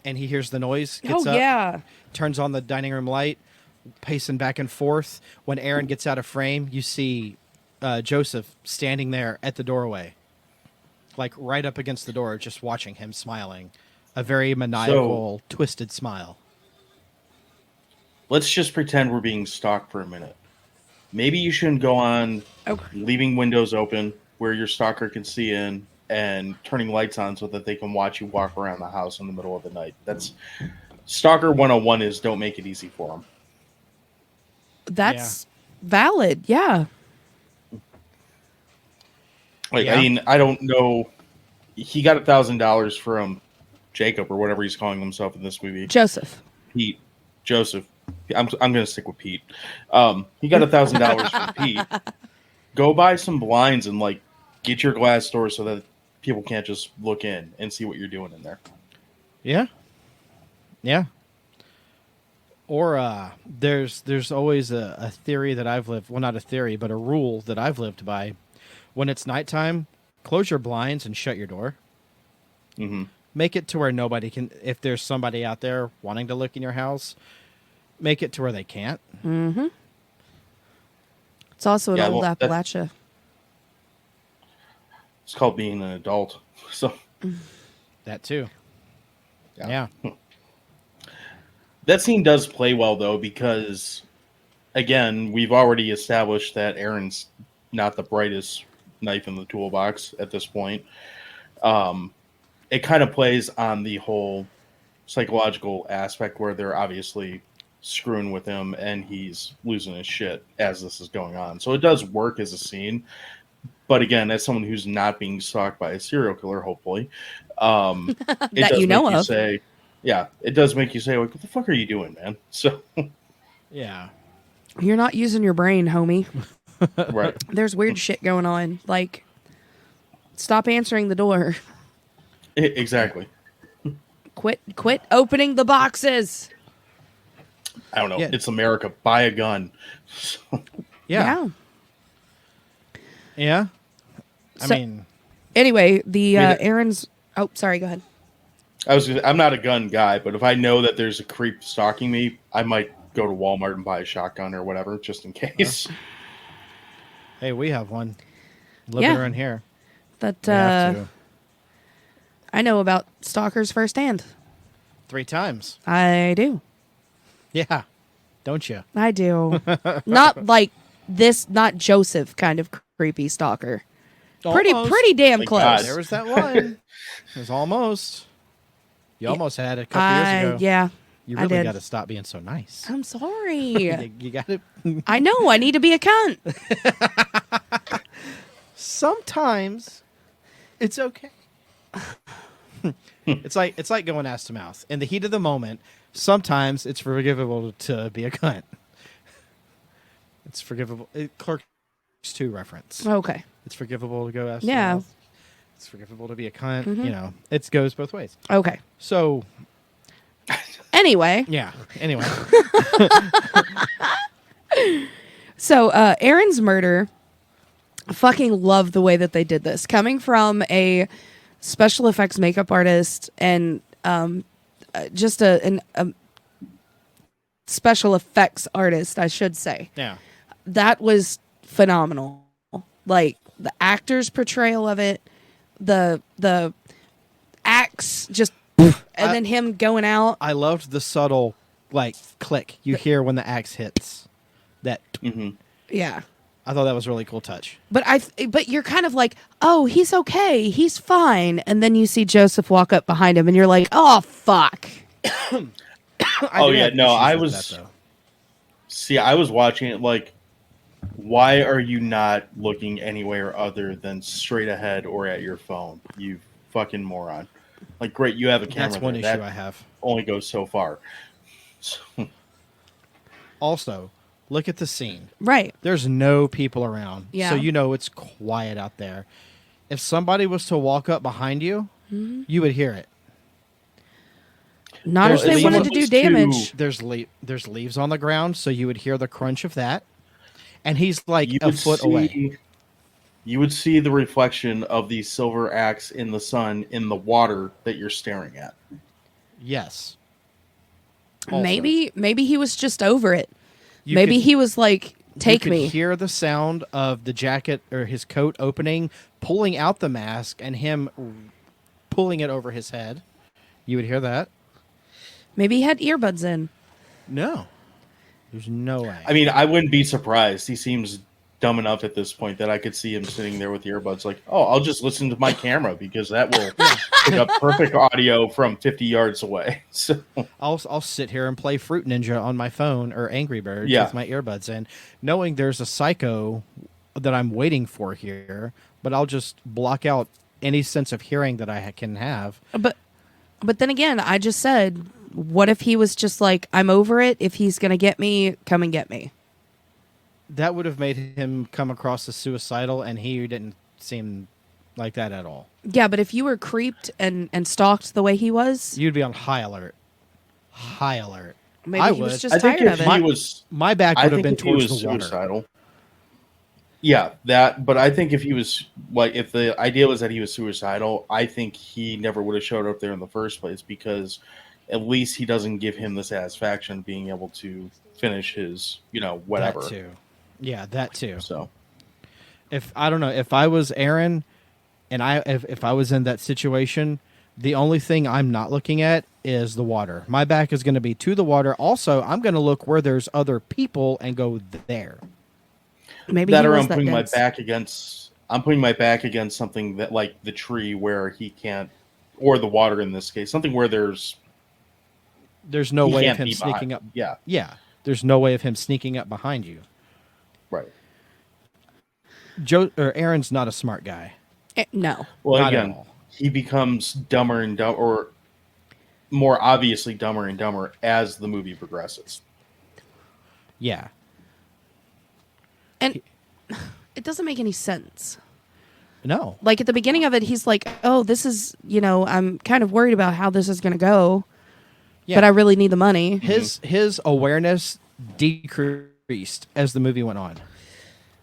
and he hears the noise. Gets up, yeah. turns on the dining room light, pacing back and forth. When Aaron gets out of frame, you see Joseph standing there at the doorway, like right up against the door, just watching him, smiling, a very maniacal, twisted smile. Let's just pretend we're being stalked for a minute. Maybe you shouldn't go on Okay. leaving windows open where your stalker can see in and turning lights on so that they can watch you walk around the house in the middle of the night. That's Stalker 101 is don't make it easy for them. That's valid. Yeah. Like, Yeah. I mean, I don't know. He got $1,000 from Jacob or whatever he's calling himself in this movie. Joseph. Joseph. I'm going to stick with Pete. He got $1,000 from Pete. Go buy some blinds and like get your glass door so that people can't just look in and see what you're doing in there. Yeah. Yeah. Or there's always a theory that I've lived, well, not a theory, but a rule that I've lived by. When it's nighttime, close your blinds and shut your door. Mm-hmm. Make it to where nobody can, if there's somebody out there wanting to look in your house, make it to where they can't. Mm-hmm. It's also an old well, Appalachia. It's called being an adult. So That too. Yeah. that scene does play well though, because again, we've already established that Aaron's not the brightest knife in the toolbox at this point. It kind of plays on the whole psychological aspect where they're obviously screwing with him and he's losing his shit as this is going on. So it does work as a scene. But again, as someone who's not being stalked by a serial killer, hopefully, it That does you know make you of. say, yeah, it does make you say, like, what the fuck are you doing, man? So, Yeah. You're not using your brain, homie. right. There's weird shit going on. Like, stop answering the door. Exactly. Quit opening the boxes. I don't know. Yeah. It's America. Buy a gun. Yeah. Yeah. I So- mean, Anyway, the I mean, Aaron's. Oh, sorry. Go ahead. I'm not a gun guy, but if I know that there's a creep stalking me, I might go to Walmart and buy a shotgun or whatever, just in case. hey, we have one living Yeah. around here. That We have to. I know about stalkers firsthand. 3 times. I do. Yeah. Don't you? I do. Not like this. Not Joseph kind of creepy stalker. Almost. Pretty damn Thank close. God. There was that one. It was almost. You almost had it a couple years ago. Yeah. You I really did. got to stop being so nice. I'm sorry. You got to. I know. I need to be a cunt. Sometimes it's okay. it's like going ass to mouth. In the heat of the moment, sometimes it's forgivable to be a cunt. It's forgivable. Clerks 2 reference. Okay. It's forgivable to go ass to Yeah. mouth. It's forgivable to be a cunt. Mhm. You know, it goes both ways. Okay. So, Anyway. yeah. Anyway. So, Aaron's murder, I fucking love the way that they did this. Coming from a special effects makeup artist and just a special effects artist, I should say. Yeah. That was phenomenal. Like, the actor's portrayal of it, the axe just, and then him going out. I loved the subtle, like, click you hear when the axe hits. That Mm-hmm. Yeah. I thought that was a really cool touch. But you're kind of like, oh, he's okay, he's fine, and then you see Joseph walk up behind him, and you're like, oh fuck. Oh, yeah, no, I was- See, I was watching it like, why are you not looking anywhere other than straight ahead or at your phone? You fucking moron. Like, great, you have a camera. That's one there. issue That I have. only goes so far. So, Also, look at the scene. Right. There's no people around. Yeah. So you know it's quiet out there. If somebody was to walk up behind you, you would hear it. Not if There's they wanted to do damage. There's leaves on the ground, so you would hear the crunch of that. And he's like a foot away. You would see the reflection of the silver axe in the sun in the water that you're staring at. Yes. Also, Maybe he was just over it. you Maybe could- he was like, take you could me. hear the sound of the jacket or his coat opening, pulling out the mask, and him pulling it over his head. You would hear that. Maybe he had earbuds in. No. There's no way. I mean, I wouldn't be surprised. He seems dumb enough at this point that I could see him sitting there with earbuds like, oh, I'll just listen to my camera because that will pick up perfect audio from 50 yards away. So I'll sit here and play Fruit Ninja on my phone or Angry Birds Yeah. with my earbuds in, knowing there's a psycho that I'm waiting for here, but I'll just block out any sense of hearing that I can have. But then again, I just said, what if he was just like, I'm over it. If he's going to get me, come and get me. That would have made him come across as suicidal, and he didn't seem like that at all. Yeah, but if you were creeped and stalked the way he was, You'd be on high alert. High alert. maybe I he was would. just I think tired if of it. he was, My back I would have think been if he was towards the water. suicidal. Yeah, that. But I think if he was like, if the idea was that he was suicidal, I think he never would have showed up there in the first place because at least he doesn't give him the satisfaction of being able to finish his, whatever. That too. Yeah, that too. So If I don't know, if I was Aaron, and if I was in that situation, the only thing I'm not looking at is the water. My back is going to be to the water. Also, I'm going to look where there's other people and go there. Maybe that he or was I'm that putting my dense. back against. I'm putting my back against something that, like the tree, where he can't, or the water in this case, something where there's no he way of can't him be sneaking behind. up. Yeah, Yeah, there's no way of him sneaking up behind you. right. Aaron's not a smart guy. No. Well, Not at again, all. he becomes dumber and dumber, or more obviously dumber and dumber as the movie progresses. Yeah. And it doesn't make any sense. No. Like at the beginning of it, he's like, oh, this is, I'm kind of worried about how this is going to go, Yeah. but I really need the money. His awareness decreased as the movie went on.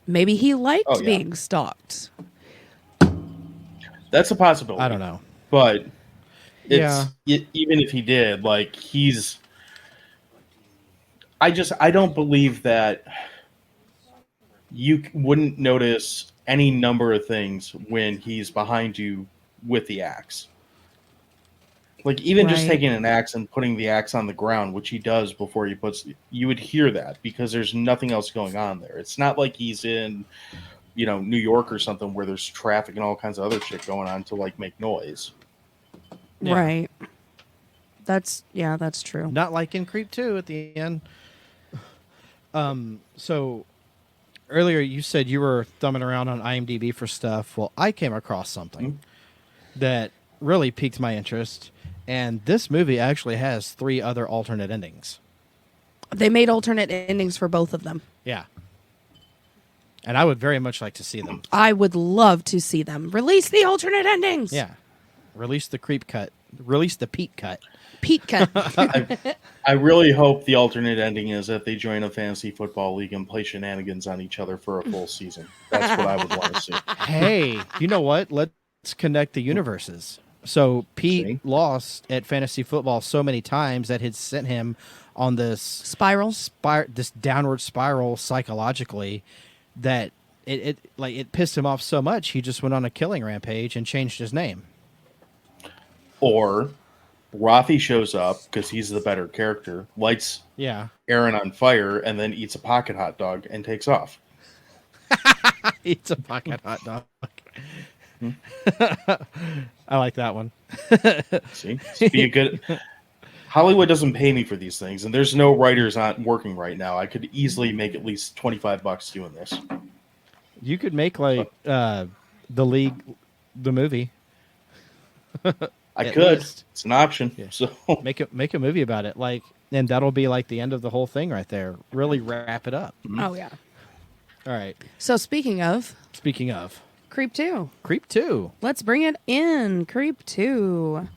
Maybe he liked Oh, yeah. being stalked. That's a possibility. I don't know. but Yeah. even if he did, like I don't believe that you wouldn't notice any number of things when he's behind you with the axe. Like even just Right. taking an axe and putting the axe on the ground, which he does before he puts, you would hear that because there's nothing else going on there. It's not like he's in, New York or something where there's traffic and all kinds of other shit going on to like make noise. Yeah. Right. That's true. Not like in Creep 2 at the end. So earlier you said you were thumbing around on IMDb for stuff. Well, I came across something that really piqued my interest, and this movie actually has 3 other alternate endings. They made alternate endings for both of them. Yeah. And I would very much like to see them. I would love to see them. Release the alternate endings. Yeah. Release the creep cut. Release the Pete cut. Pete cut. I really hope the alternate ending is that they join a fantasy football league and play shenanigans on each other for a full season. That's what I would want to see. Hey, you know what? Let's connect the universes. So Pete See? lost at fantasy football so many times that had sent him on this Spiral. this downward spiral psychologically that it pissed him off so much he just went on a killing rampage and changed his name. Or Rafi shows up because he's the better character, lights Yeah. Aaron on fire, and then eats a pocket hot dog and takes off. Eats a pocket hot dog. I like that one. See, be a good. Hollywood doesn't pay me for these things, and there's no writers on working right now. I could easily make at least $25 doing this. You could make like the League, the movie. I At could. least. It's an option. Yeah. So Make a movie about it, like, and that'll be like the end of the whole thing right there. Really wrap it up. Oh yeah. All right. So speaking of Speaking of Creep 2, Creep 2, let's bring it in. Creep 2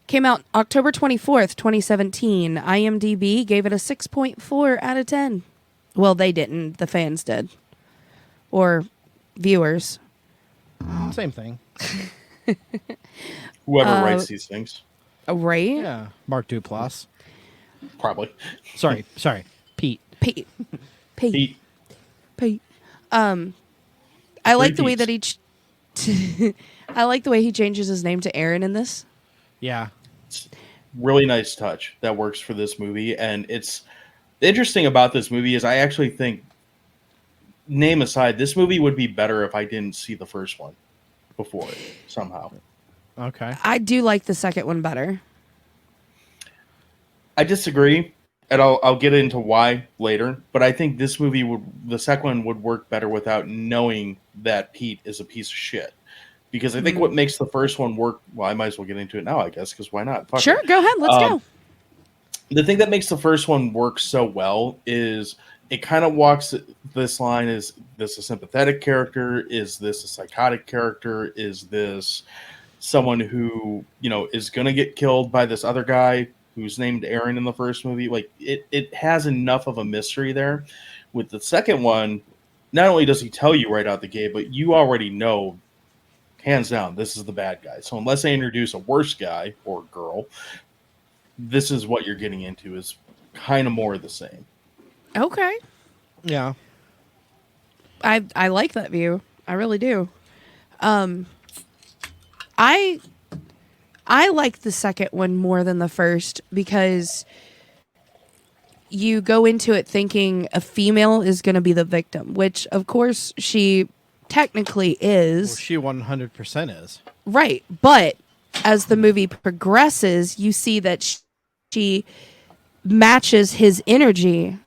came out October 24th, 2017. IMDb gave it a 6.4 out of 10. Well, they didn't. The fans did. Or viewers. same thing. whoever writes these things, Right? Yeah, Mark Duplass. probably. Sorry, Pete. Pete. Pete. I like the way Pete's. that I like the way he changes his name to Aaron in this. Yeah, Really nice touch that works for this movie. And it's the interesting about this movie is I actually think, name aside, this movie would be better if I didn't see the first one before it somehow. okay. I do like the second one better. I disagree, and I'll get into why later. But I think this movie the second one would work better without knowing that Pete is a piece of shit. Because I think what makes the first one work. Well, I might as well get into it now, I guess, because why not? Fuck Sure, it. go ahead. Let's go. The thing that makes the first one work so well is it kind of walks this line: is this a sympathetic character? Is this a psychotic character? Is this someone who is going to get killed by this other guy who's named Aaron in the first movie? Like it has enough of a mystery there. With the second one, not only does he tell you right out the gate, but you already know, hands down, this is the bad guy. So unless they introduce a worse guy or girl, this is what you're getting into, is kind of more of the same. Okay. Yeah. I like that view. I really do. I like the second one more than the first because you go into it thinking a female is going to be the victim, which of course she technically is. Well, she 100% is. Right. But as the movie progresses, you see that she matches his energy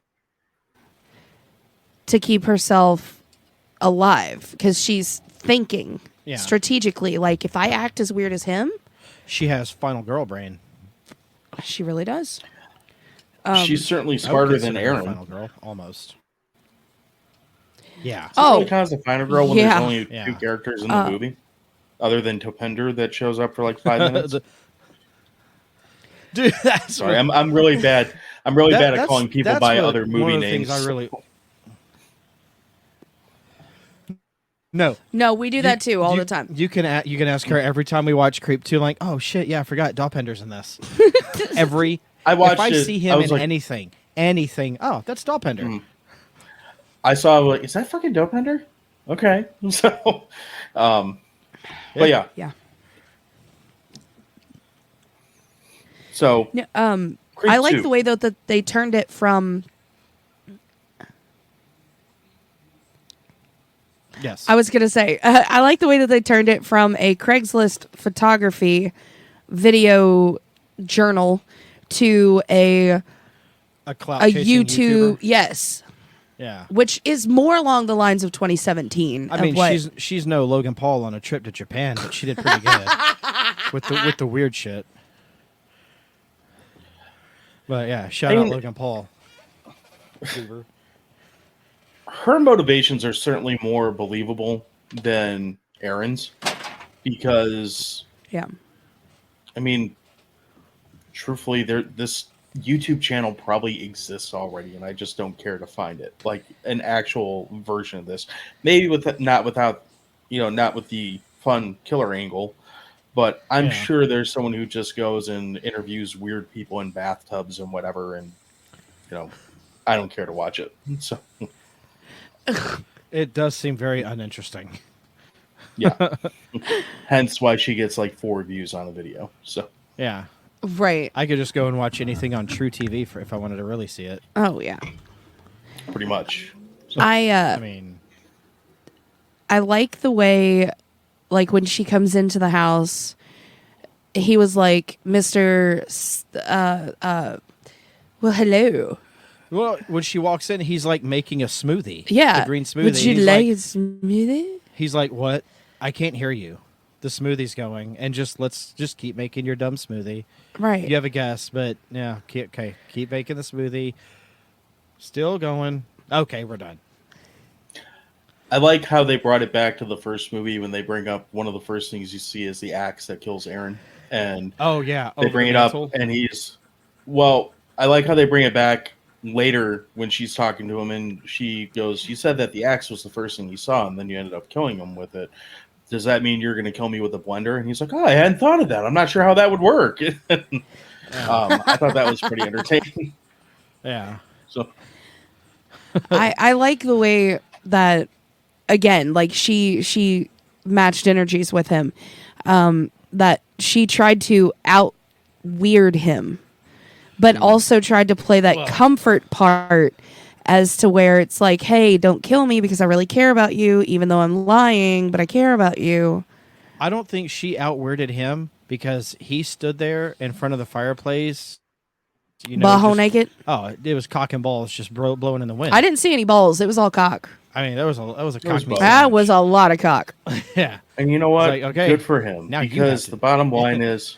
to keep herself alive because she's thinking strategically. Like, if I act as weird as him, She has final girl brain. she really does. She's certainly I would smarter than consider her Aaron. Final girl, almost. Yeah. Oh, Really counts as a final girl when yeah. there's only Yeah. two characters in the movie, other than Topender that shows up for like 5 minutes. Dude, that's Sorry, I'm really bad. I'm really bad at calling people by other one movie of the names. things I really. No, no, we do that too all the time. You can ask her every time we watch Creep 2, like, oh shit, yeah, I forgot Dollpender's in this. I watched if I it, see I him was in like, anything, oh, that's Dollpender. I saw like, is that fucking Dopender? Okay, so, but yeah, Yeah. so No, Creep I like 2. the way though that they turned it from. Yes. I was gonna say I like the way that they turned it from a Craigslist photography video journal to a clout a chasing YouTube. YouTuber. Yes, Yeah. which is more along the lines of 2017. I mean, of what, she's no Logan Paul on a trip to Japan, but she did pretty good with the weird shit. But yeah, shout out Logan Paul. Her motivations are certainly more believable than Aaron's, because yeah. I mean, truthfully, this YouTube channel probably exists already, and I just don't care to find it, like an actual version of this. Maybe not with the fun killer angle, but I'm sure there's someone who just goes and interviews weird people in bathtubs and whatever, and I don't care to watch it. So It does seem very uninteresting. yeah, hence why she gets like 4 views on a video. So Yeah. Right. I could just go and watch anything on True TV if I wanted to really see it. Oh yeah. pretty much. So, I mean, I like the way, like, when she comes into the house, he was like, well, hello. well, when she walks in, he's like making a smoothie. Yeah. The green smoothie. Would you He's like like, a smoothie? he's like, what? I can't hear you. the smoothie's going, and let's just keep making your dumb smoothie. Right. You have a guess, but yeah, keep making the smoothie. Still going. Okay, we're done. I like how they brought it back to the first movie when they bring up one of the first things you see is the axe that kills Aaron, and Oh yeah, they bring it up, and I like how they bring it back later when she's talking to him, and she goes, "You said that the axe was the first thing you saw, and then you ended up killing him with it. Does that mean you're going to kill me with a blender?" And he's like, "Oh, I hadn't thought of that. I'm not sure how that would work." I thought that was pretty entertaining. Yeah. So I like the way that, again, like she matched energies with him. That she tried to out weird him, but also tried to play that comfort part as to where it's like, hey, don't kill me because I really care about you, even though I'm lying, but I care about you. I don't think she out-weirded him because he stood there in front of the fireplace. Bajo naked? Oh, it was cock and balls just blowing in the wind. I didn't see any balls. It was all cock. I mean, that was a cock meat That was a lot of cock. Yeah. And you know what? Like, okay, good for him. now because the bottom line is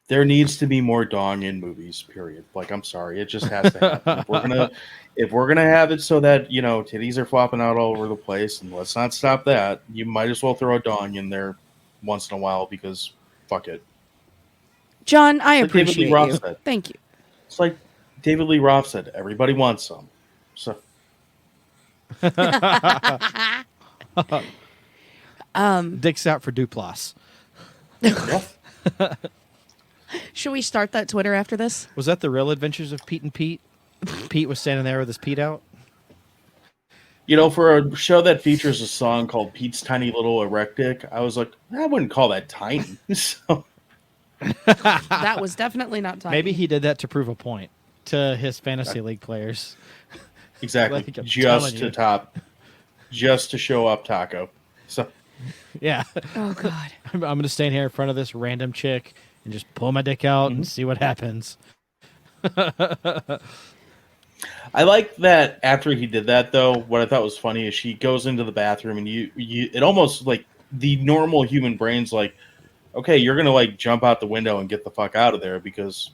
there needs to be more dong in movies, period. Like, I'm sorry. It just has to happen. If we're gonna have it so that, titties are flopping out all over the place, and let's not stop that, you might as well throw a dong in there once in a while because fuck it. John, I Like David appreciate Lee Roth you. said. Thank you. It's like David Lee Roth said, everybody wants some. So Dick's out for Duplass. Should we start that Twitter after this? Was that the Real Adventures of Pete and Pete? Pete was standing there with his Pete out. For a show that features a song called Pete's Tiny Little Erect Dick, I was like, I wouldn't call that tiny. So That was definitely not tiny. Maybe he did that to prove a point to his fantasy league players. exactly, Like, I'm just telling to just to show up Taco. So Yeah. Oh, God. I'm going to stand here in front of this random chick and just pull my dick out and see what happens. I like that after he did that, though, what I thought was funny is she goes into the bathroom and it almost like the normal human brain's like, okay, you're going to like jump out the window and get the fuck out of there because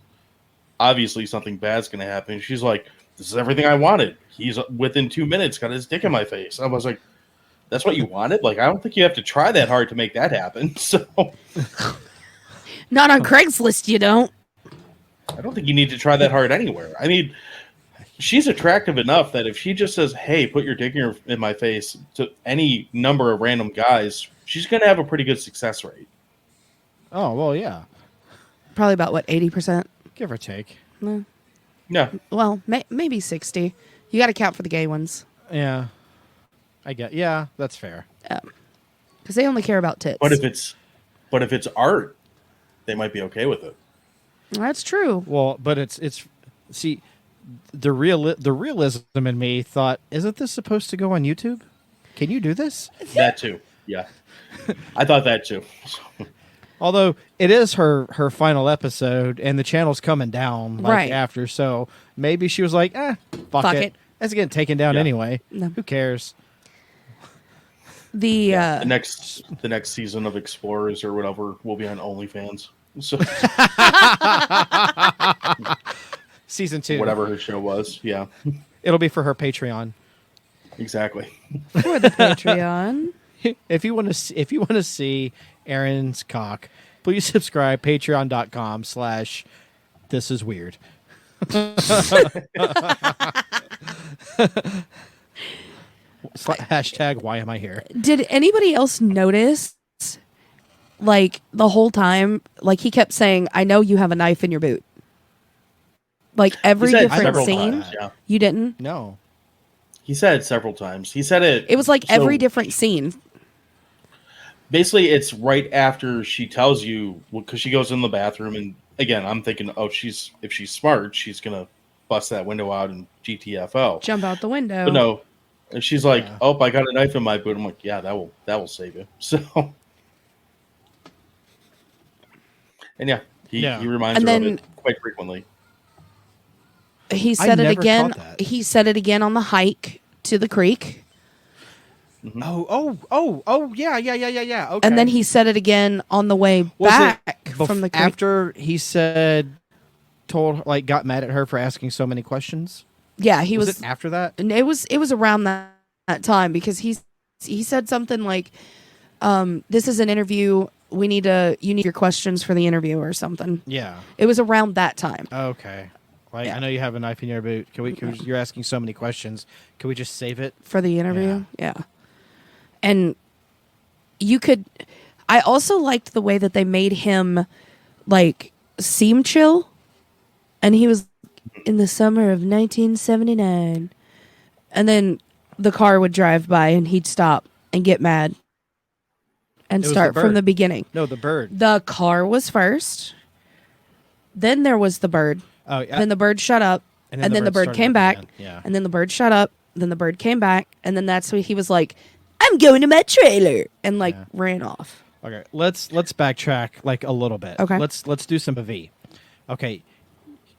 obviously something bad's going to happen. She's like, this is everything I wanted. He's within 2 minutes got his dick in my face. I was like, that's what you wanted? Like, I don't think you have to try that hard to make that happen. So Not on Craigslist, you don't. I don't think you need to try that hard anywhere. I mean, she's attractive enough that if she just says, hey, put your dick in my face to any number of random guys, she's going to have a pretty good success rate. Oh, well, yeah. Probably about, 80%? Give or take. No. Yeah. Well, maybe 60. You got to count for the gay ones. Yeah. Yeah, that's fair. Because they only care about tits. But if it's art, they might be okay with it. That's true. Well, but it's see, the realism in me thought, isn't this supposed to go on YouTube? Can you do this? That too. Yeah. I thought that too. Although it is her final episode and the channel's coming down Right. after, so maybe she was like, fuck it. It's getting taken down anyway. No. Who cares? The the next season of Explorers or whatever will be on OnlyFans. So Season 2. whatever her show was. Yeah. It'll be for her Patreon. Exactly. for the Patreon. If you want to see Aaron's cock, please subscribe patreon.com/this is weird. Hashtag why am I here? Did anybody else notice, like, the whole time, like, he kept saying, I know you have a knife in your boot. Like, every He said different several scene. times, yeah. You didn't? No. He said it several times. He said it. It was like so every different scene. Basically, it's right after she tells you, because she goes in the bathroom, and again, I'm thinking, oh, if she's smart, she's gonna bust that window out and GTFO. Jump out the window. But no, and she's like, Yeah. oh, I got a knife in my boot. I'm like, yeah, that will save you. So, and yeah, he reminds And her then- of it quite frequently. He said it never again. caught that. He said it again on the hike to the creek. Mhm. Yeah. Okay. And then he said it again on the way Was back it from the after he got mad at her for asking so many questions. Yeah, he was was it after that? and it was around that time because he said something like, this is an interview. You need your questions for the interview or something. Yeah. It was around that time. Okay. Like, Yeah. I know you have a knife in your boot. You're asking so many questions. Can we just save it? For the interview? Yeah. And I also liked the way that they made him like seem chill. And he was in the summer of 1979. And then the car would drive by and he'd stop and get mad and It was start the from bird. the beginning. No, the bird. The car was first. Then there was the bird. Oh, yeah. Then the bird shut up. And then the bird started came up back. again. Yeah. And then the bird shut up. Then the bird came back. And then that's when he was like, I'm going to my trailer. And ran off. Okay. Let's backtrack like a little bit. Okay. Let's do some V. Okay.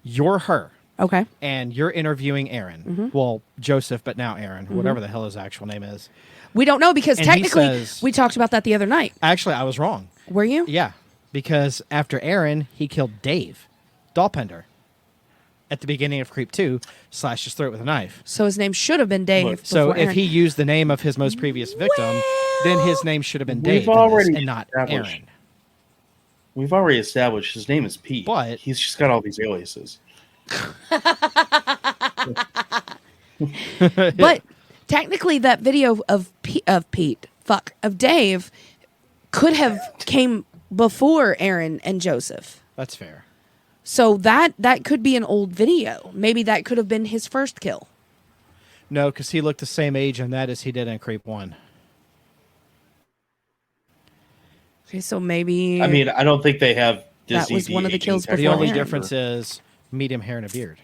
You're her. Okay. And you're interviewing Aaron. Mm-hmm. Well, Joseph, but now Aaron, whatever the hell his actual name is. We don't know because And he technically says- we talked about that the other night. Actually, I was wrong. Were you? Yeah, because after Aaron, he killed Dave, Dollpender, at the beginning of Creep 2, slashed his throat with a knife. So his name should have been Dave. Look, So before if Aaron. he used the name of his most previous victim, then his name should have been We've Dave in this already and not established- Aaron. We've already established his name is Pete, But- he's just got all these aliases. But technically, that video of Dave could have came before Aaron and Joseph. That's fair. So that could be an old video. Maybe that could have been his first kill. No, because he looked the same age in that as he did in Creep 1. Okay, so maybe I mean, I don't think they have That Disney was one of the de-aging kills The before only Aaron. difference is medium hair and a beard.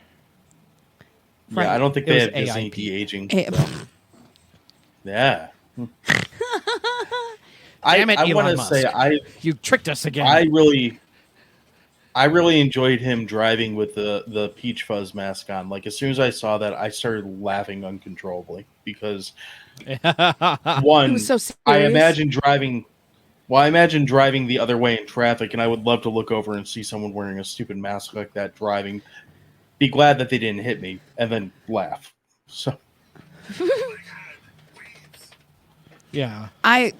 Yeah, I don't think It they was have Disney AIP. de-aging. Eh, so. Yeah. Damn it, I want Elon to Musk. say You tricked us again. I really enjoyed him driving with the Peach Fuzz mask on. Like, as soon as I saw that, I started laughing uncontrollably because one, It was so serious. I imagine driving the other way in traffic, and I would love to look over and see someone wearing a stupid mask like that driving. Be glad that they didn't hit me, and then laugh. So yeah. I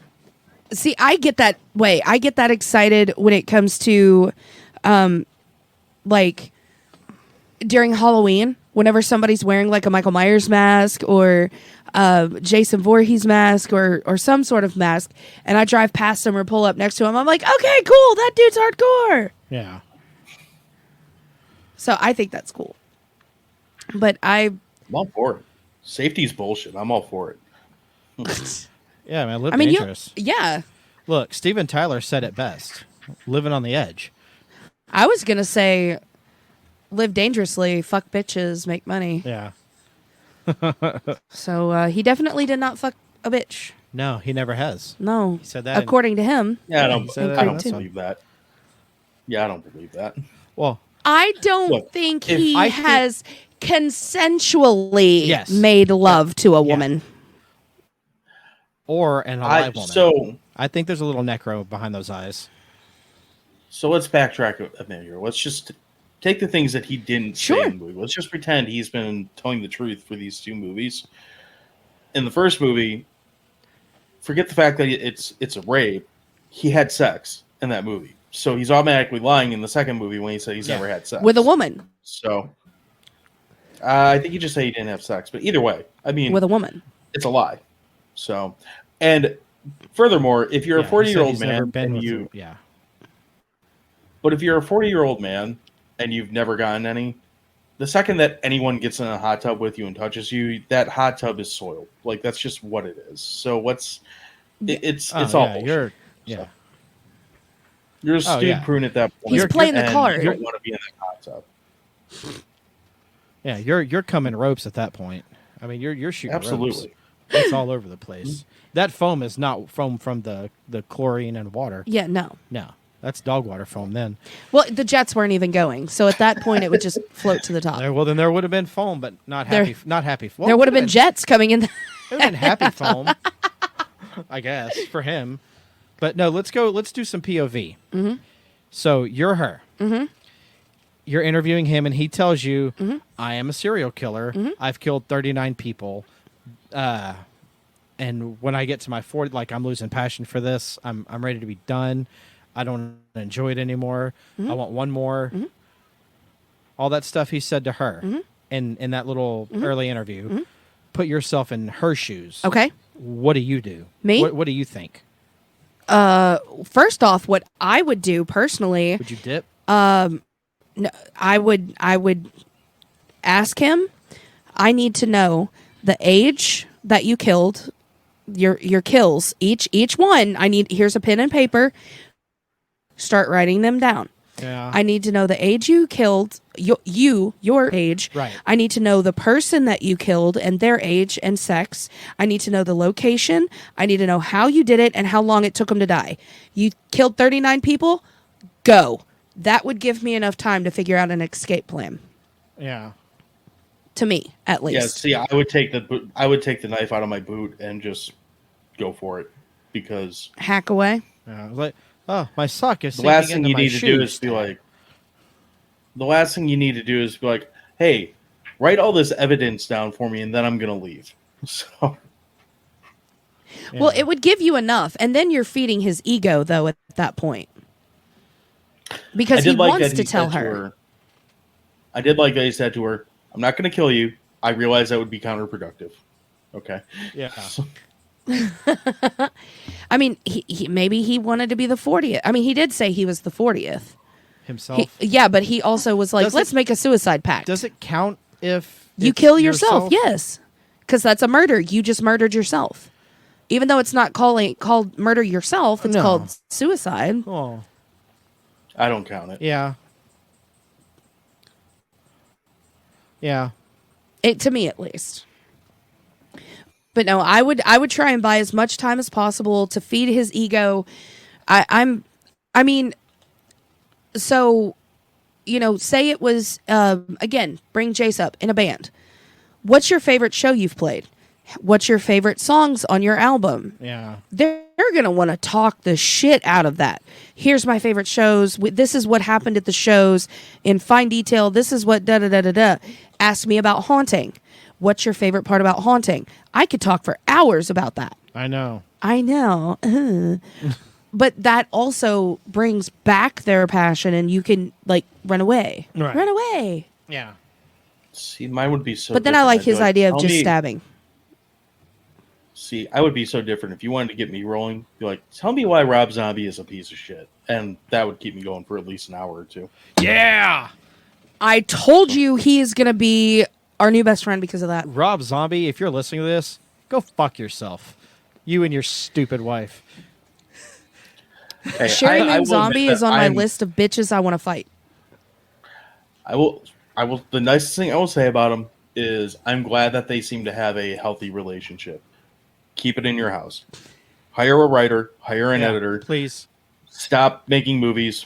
get that way. I get that excited when it comes to, like during Halloween, whenever somebody's wearing like a Michael Myers mask or Jason Voorhees mask or some sort of mask, and I drive past them or pull up next to them, I'm like, okay, cool, that dude's hardcore. Yeah. So I think that's cool. But I'm all for it. Safety's bullshit. I'm all for it. Yeah, man, live I mean, dangerous. yeah, Look, Steven Tyler said it best. Living on the edge. I was gonna say, live dangerously, fuck bitches, make money. Yeah. So he definitely did not fuck a bitch. No, he never has. No, He said that. according to him. Yeah, I he don't. said that I in don't this believe that. Yeah, I don't believe that. Well, I don't Look, think if he I think- has consensually Yes. made love to a woman. or an alive woman. So I think there's a little necro behind those eyes. let's backtrack a minute here. Let's just take the things that he didn't Sure. say in the movie. Let's just pretend he's been telling the truth for these two movies. In the first movie, forget the fact that it's a rape. He had sex in that movie, so he's automatically lying in the second movie when he said he's never had sex With a woman. So I think he just said he didn't have sex, but either way, I mean, With a woman. it's a lie. So, and furthermore, if you're Yeah, a he said 40-year-old he's never man been and with you, yeah. but if you're a 40-year-old man and you've never gotten any, the second that anyone gets in a hot tub with you and touches you, that hot tub is soiled. Like, that's just what it is. So it's Oh, all yeah, bullshit. you're a stupid yeah. prune at that point. He's playing the and card. You don't want to be in that hot tub. yeah, you're coming ropes at that point. I mean, you're shooting Absolutely. ropes. It's all over the place. That foam is not foam from the chlorine and water. Yeah, no. No, that's dog water foam. Then Well, the jets weren't even going, so at that point it would just float to the top. then there would have been foam, but not There- happy. Not happy. Well, There would have been could've jets coming in. would have been happy foam, I guess, for him. But no, let's do some POV. Mm-hmm. So you're her. Mm-hmm. You're interviewing him, and he tells you, I am a serial killer. Mm-hmm. I've killed 39 people. And when I get to my 40, like, I'm losing passion for this. I'm ready to be done. I don't enjoy it anymore. I want one more. All that stuff he said to her in that little early interview. Put yourself in her shoes. Okay. What do you do? Me? What do you think? First off, what I would do personally, Would you dip? no, I would ask him. I need to know the age that you killed, your kills, each one. Here's a pen and paper. Start writing them down. Yeah. I need to know the age you killed, your age. Right. I need to know the person that you killed and their age and sex. I need to know the location. I need to know how you did it and how long it took them to die. You killed 39 people? Go. That would give me enough time to figure out an escape plan. Yeah. To me, at least. Yeah, see, I would take the knife out of my boot and just go for it because Hack away. Yeah. Like, oh, my sock is the last sinking thing into you my need to do shoes. is be like, the last thing you need to do is be like, hey, write all this evidence down for me, and then I'm gonna leave. So, Yeah. Well, it would give you enough, and then you're feeding his ego, though, at that point, because he wants to tell her. I did like that he said to her, "I'm not gonna kill you. I realize that would be counterproductive." Okay. Yeah. I mean, he maybe he wanted to be the 40th. I mean, he did say he was the 40th. Himself. Yeah, but he also was like, Does let's it- make a suicide pact. Does it count if You it's kill yourself, yes. Because that's a murder. You just murdered yourself. Even though it's not called murder yourself, it's No. called suicide. Oh. I don't count it. Yeah. Yeah. To me, at least. But no, I would try and buy as much time as possible to feed his ego. So, say it was, again, bring Jace up in a band. What's your favorite show you've played? What's your favorite songs on your album? Yeah. They're going to want to talk the shit out of that. Here's my favorite shows. This is what happened at the shows in fine detail. This is what da-da-da-da-da. Ask me about Haunting. What's your favorite part about Haunting? I could talk for hours about that. I know. But that also brings back their passion, and you can, like, run away. Right. Run away. Yeah. See, mine would be so. But then I different. like I'd be his idea of "Tell just me-" stabbing. See, I would be so different if you wanted to get me rolling. Be like, tell me why Rob Zombie is a piece of shit, and that would keep me going for at least an hour or two. Yeah. I told you he is going to be our new best friend because of that. Rob Zombie, if you're listening to this, go fuck yourself. You and your stupid wife. Hey, Sherry I Moon will Zombie admit is that on my I'm- list of bitches I want to fight. I will. The nicest thing I will say about him is I'm glad that they seem to have a healthy relationship. Keep it in your house. Hire a writer. Hire an Yeah, editor. please. Stop making movies.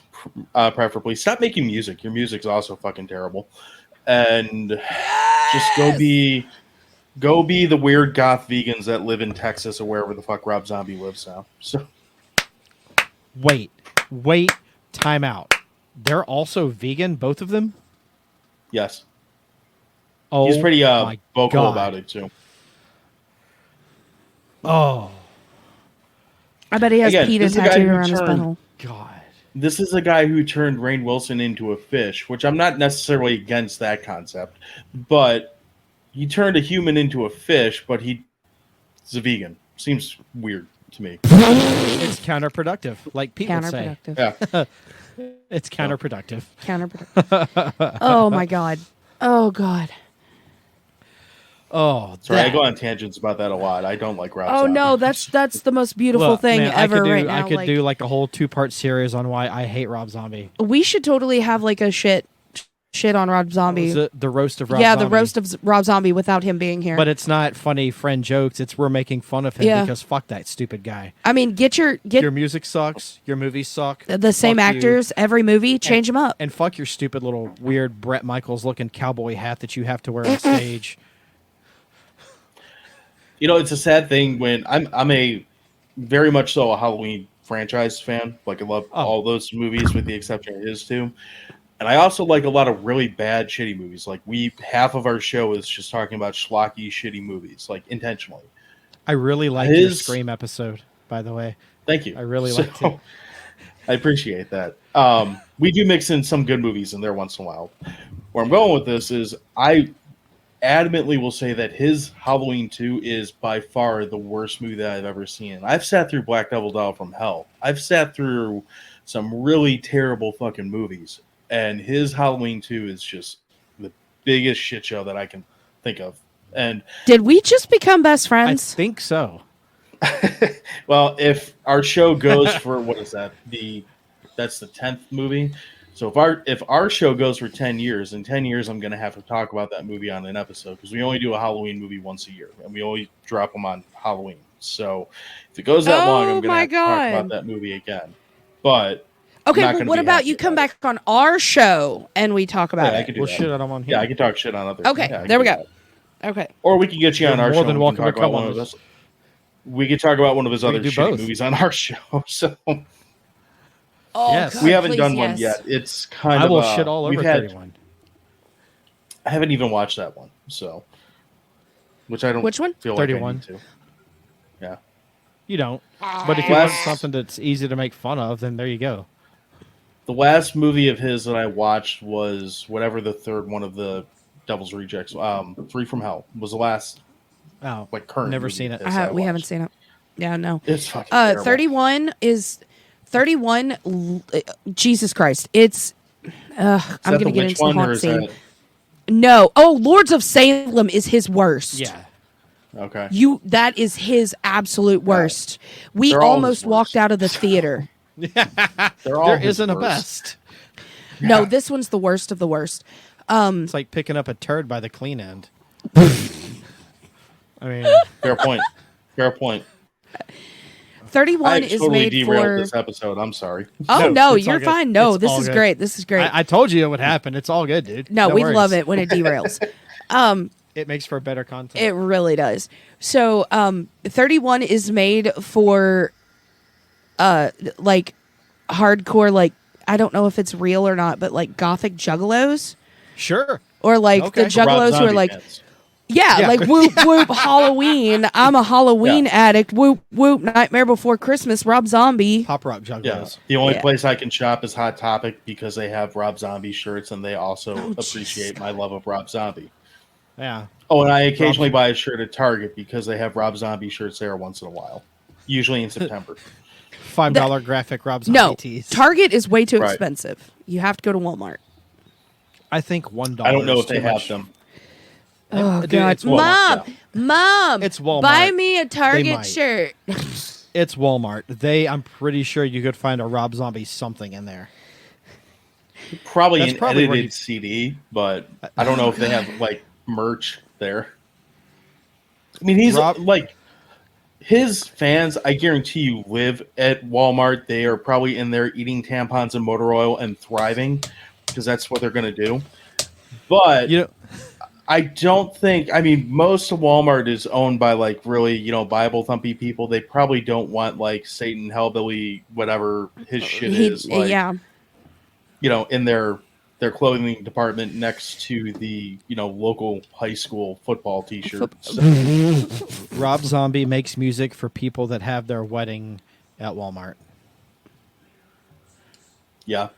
Preferably stop making music. Your music's also fucking terrible. And just go be the weird goth vegans that live in Texas or wherever the fuck Rob Zombie lives now. So Wait. Time out. They're also vegan, both of them? yes, Oh, he's pretty my vocal God. about it too. Oh, I bet he has Again, PETA this is a guy tattooed who around his turned- butthole. God. This is a guy who turned Rainn Wilson into a fish, which I'm not necessarily against that concept, but he turned a human into a fish, but he's a vegan. Seems weird to me. It's counterproductive, like Pete would say. Counterproductive. Yeah. It's counterproductive. Counterproductive. Oh, my God. Oh, God. Oh, Sorry, I that- go on tangents about that a lot. I don't like Rob Oh, Zombie. no, that's the most beautiful Look, thing man, ever right now. I could like, do like a whole 2-part series on why I hate Rob Zombie. we should totally have like a shit on Rob Zombie. The roast of Rob Yeah, Zombie. the roast of Rob Zombie without him being here. But it's not funny friend jokes. It's we're making fun of him Yeah. because fuck that stupid guy. I mean, get Your music sucks. Your movies suck. the same Fuck you. actors every movie, change them up. And fuck your stupid little weird Brett Michaels looking cowboy hat that you have to wear on stage. It's a sad thing when I'm a very much so a Halloween franchise fan. Like I love all those movies with the exception of his two. And I also like a lot of really bad, shitty movies. Like half of our show is just talking about schlocky, shitty movies, like intentionally. I really like your Scream episode, by the way. Thank you. I really liked it. I appreciate that. We do mix in some good movies in there once in a while. Where I'm going with this is I adamantly will say that his Halloween 2 is by far the worst movie that I've ever seen. I've sat through Black Devil Doll from Hell. I've sat through some really terrible fucking movies. And his Halloween 2 is just the biggest shit show that I can think of. And did we just become best friends? I think so. Well, if our show goes for what is that? That's the 10th movie. So if our show goes for 10 years, in 10 years I'm going to have to talk about that movie on an episode because we only do a Halloween movie once a year and we only drop them on Halloween. So if it goes that long, I'm going to have to talk about that movie again. But okay, well, what about you come back on our show and we talk about it? I can do that. Shit on here. Yeah, I can talk shit on other. Okay, there we go. Okay. Or we can get you on our show. More than welcome to come on. We could talk about one of his other shitty movies on our show. So yes, God, we haven't done one yet. It's kind of. I will shit all over 31. I haven't even watched that one, so which I don't. Which one? Feel 31. Like I need to. Yeah. You don't. But if you want something that's easy to make fun of, then there you go. The last movie of his that I watched was whatever the third one of the Devil's Rejects. Free from Hell was the last. Oh, like current. Never seen it. We haven't seen it. Yeah, no. It's fucking terrible. 31. Jesus Christ! It's. I'm going to get into the haunt scene. No. Oh, Lords of Salem is his worst. Yeah. Okay. That is his absolute worst. We almost walked out of the theater. There isn't a best. No, this one's the worst of the worst. It's like picking up a turd by the clean end. I mean, fair point. Fair point. 31 is totally made derailed for this episode. I'm sorry. Oh no, you're fine. No, this is great. This is great. I told you it would happen. It's all good, dude. No, we love it when it derails. It makes for better content. It really does. So, 31 is made for like hardcore, like I don't know if it's real or not, but like gothic juggalos. Sure. Or like the juggalos who are like like whoop whoop Halloween. I'm a Halloween addict. Whoop whoop Nightmare Before Christmas. Rob Zombie. Pop Rock Juggalos. Yeah. The only place I can shop is Hot Topic because they have Rob Zombie shirts and they also appreciate my love of Rob Zombie. Yeah. Oh, and I occasionally buy a shirt at Target because they have Rob Zombie shirts there once in a while. Usually in September. $5 graphic Rob Zombie tees. Target is way too expensive. You have to go to Walmart. I think $1. I don't know if they have them. Oh, Dude, God. it's Walmart. Mom, it's Walmart. Buy me a Target shirt. It's Walmart. I'm pretty sure you could find a Rob Zombie something in there. Probably an edited CD, but I don't know if they have like merch there. I mean, he's like his fans. I guarantee you live at Walmart. They are probably in there eating tampons and motor oil and thriving because that's what they're going to do. But I don't think. I mean, most of Walmart is owned by like really Bible thumpy people. They probably don't want like Satan, Hellbilly, whatever his shit is. Like, in their clothing department next to the local high school football T-shirt. Rob Zombie makes music for people that have their wedding at Walmart. Yeah,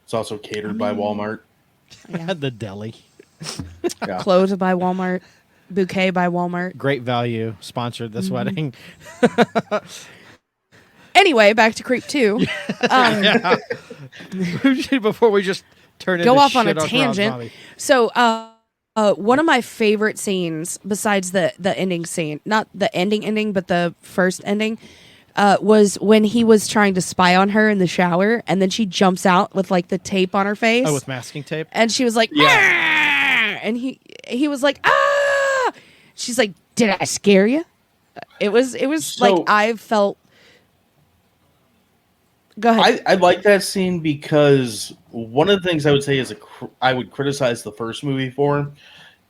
it's also catered by Walmart. Yeah. The deli. Clothes by Walmart. Bouquet by Walmart. Great Value sponsored this wedding. Anyway, back to Creep 2. Before we just go off on a tangent. So, one of my favorite scenes, besides the ending scene, not the ending, but the first ending, was when he was trying to spy on her in the shower, and then she jumps out with like the tape on her face. Oh, with masking tape. And she was like, and he was like, ah. She's like, did I scare you? It was like I felt. Go ahead. I like that scene because one of the things I would say I would criticize the first movie for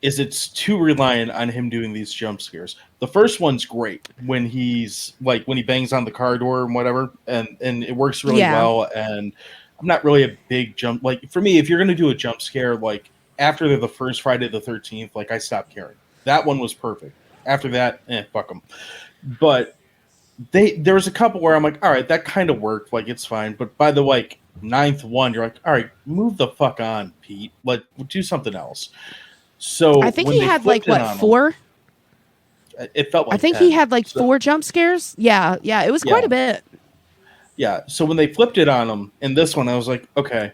is it's too reliant on him doing these jump scares. The first one's great when he's like when he bangs on the car door and whatever, and it works really well. And I'm not really a big jump like for me. If you're gonna do a jump scare like after the first Friday the 13th, like I stopped caring. That one was perfect. After that, fuck them. But there was a couple where I'm like, all right, that kind of worked. Like it's fine. But by the like ninth one, you're like, all right, move the fuck on, Pete. Like do something else. So I think he had like what 4? It felt like I think 10. he had like 4 jump scares. Yeah, it was quite a bit. Yeah, so when they flipped it on him in this one, I was like, okay,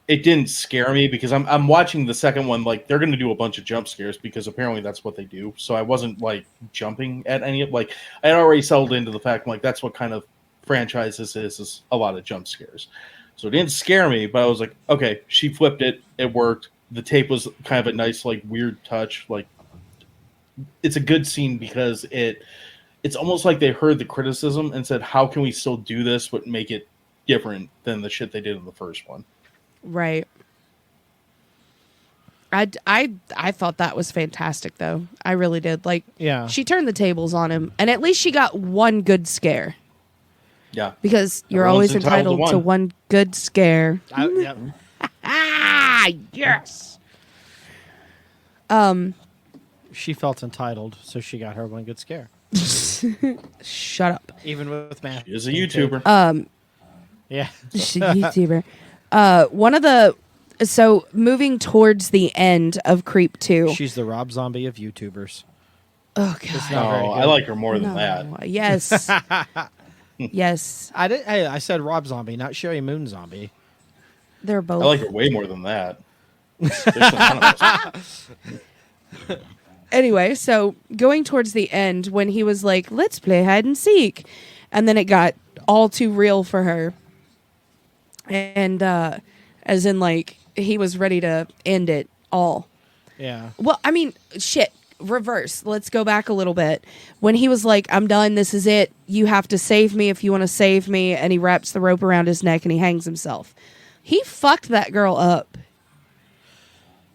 it didn't scare me because I'm watching the second one like they're going to do a bunch of jump scares because apparently that's what they do. So I wasn't like jumping at any of like I had already settled into the fact like that's what kind of franchise this is a lot of jump scares. So it didn't scare me, but I was like, okay, she flipped it, it worked. The tape was kind of a nice, like, weird touch. Like, it's a good scene because it's almost like they heard the criticism and said, how can we still do this but make it different than the shit they did in the first one? Right. I thought that was fantastic, though. I really did. Like, she turned the tables on him, and at least she got one good scare. Yeah. Because you're always entitled to one good scare. Yes. She felt entitled, so she got her one good scare. Shut up. Even with math. She is a YouTuber. Yeah. She's a YouTuber. So moving towards the end of Creep 2. She's the Rob Zombie of YouTubers. Oh god. No, I like her more than that. Yes. Yes. I said Rob Zombie, not Sherry Moon Zombie. They're both. I like her way more than that. Anyway, so going towards the end when he was like, let's play hide and seek. And then it got all too real for her. And as in like he was ready to end it all. Yeah. Well, I mean, shit. Reverse. Let's go back a little bit. When he was like, I'm done. This is it. You have to save me if you want to save me. And he wraps the rope around his neck and he hangs himself. He fucked that girl up.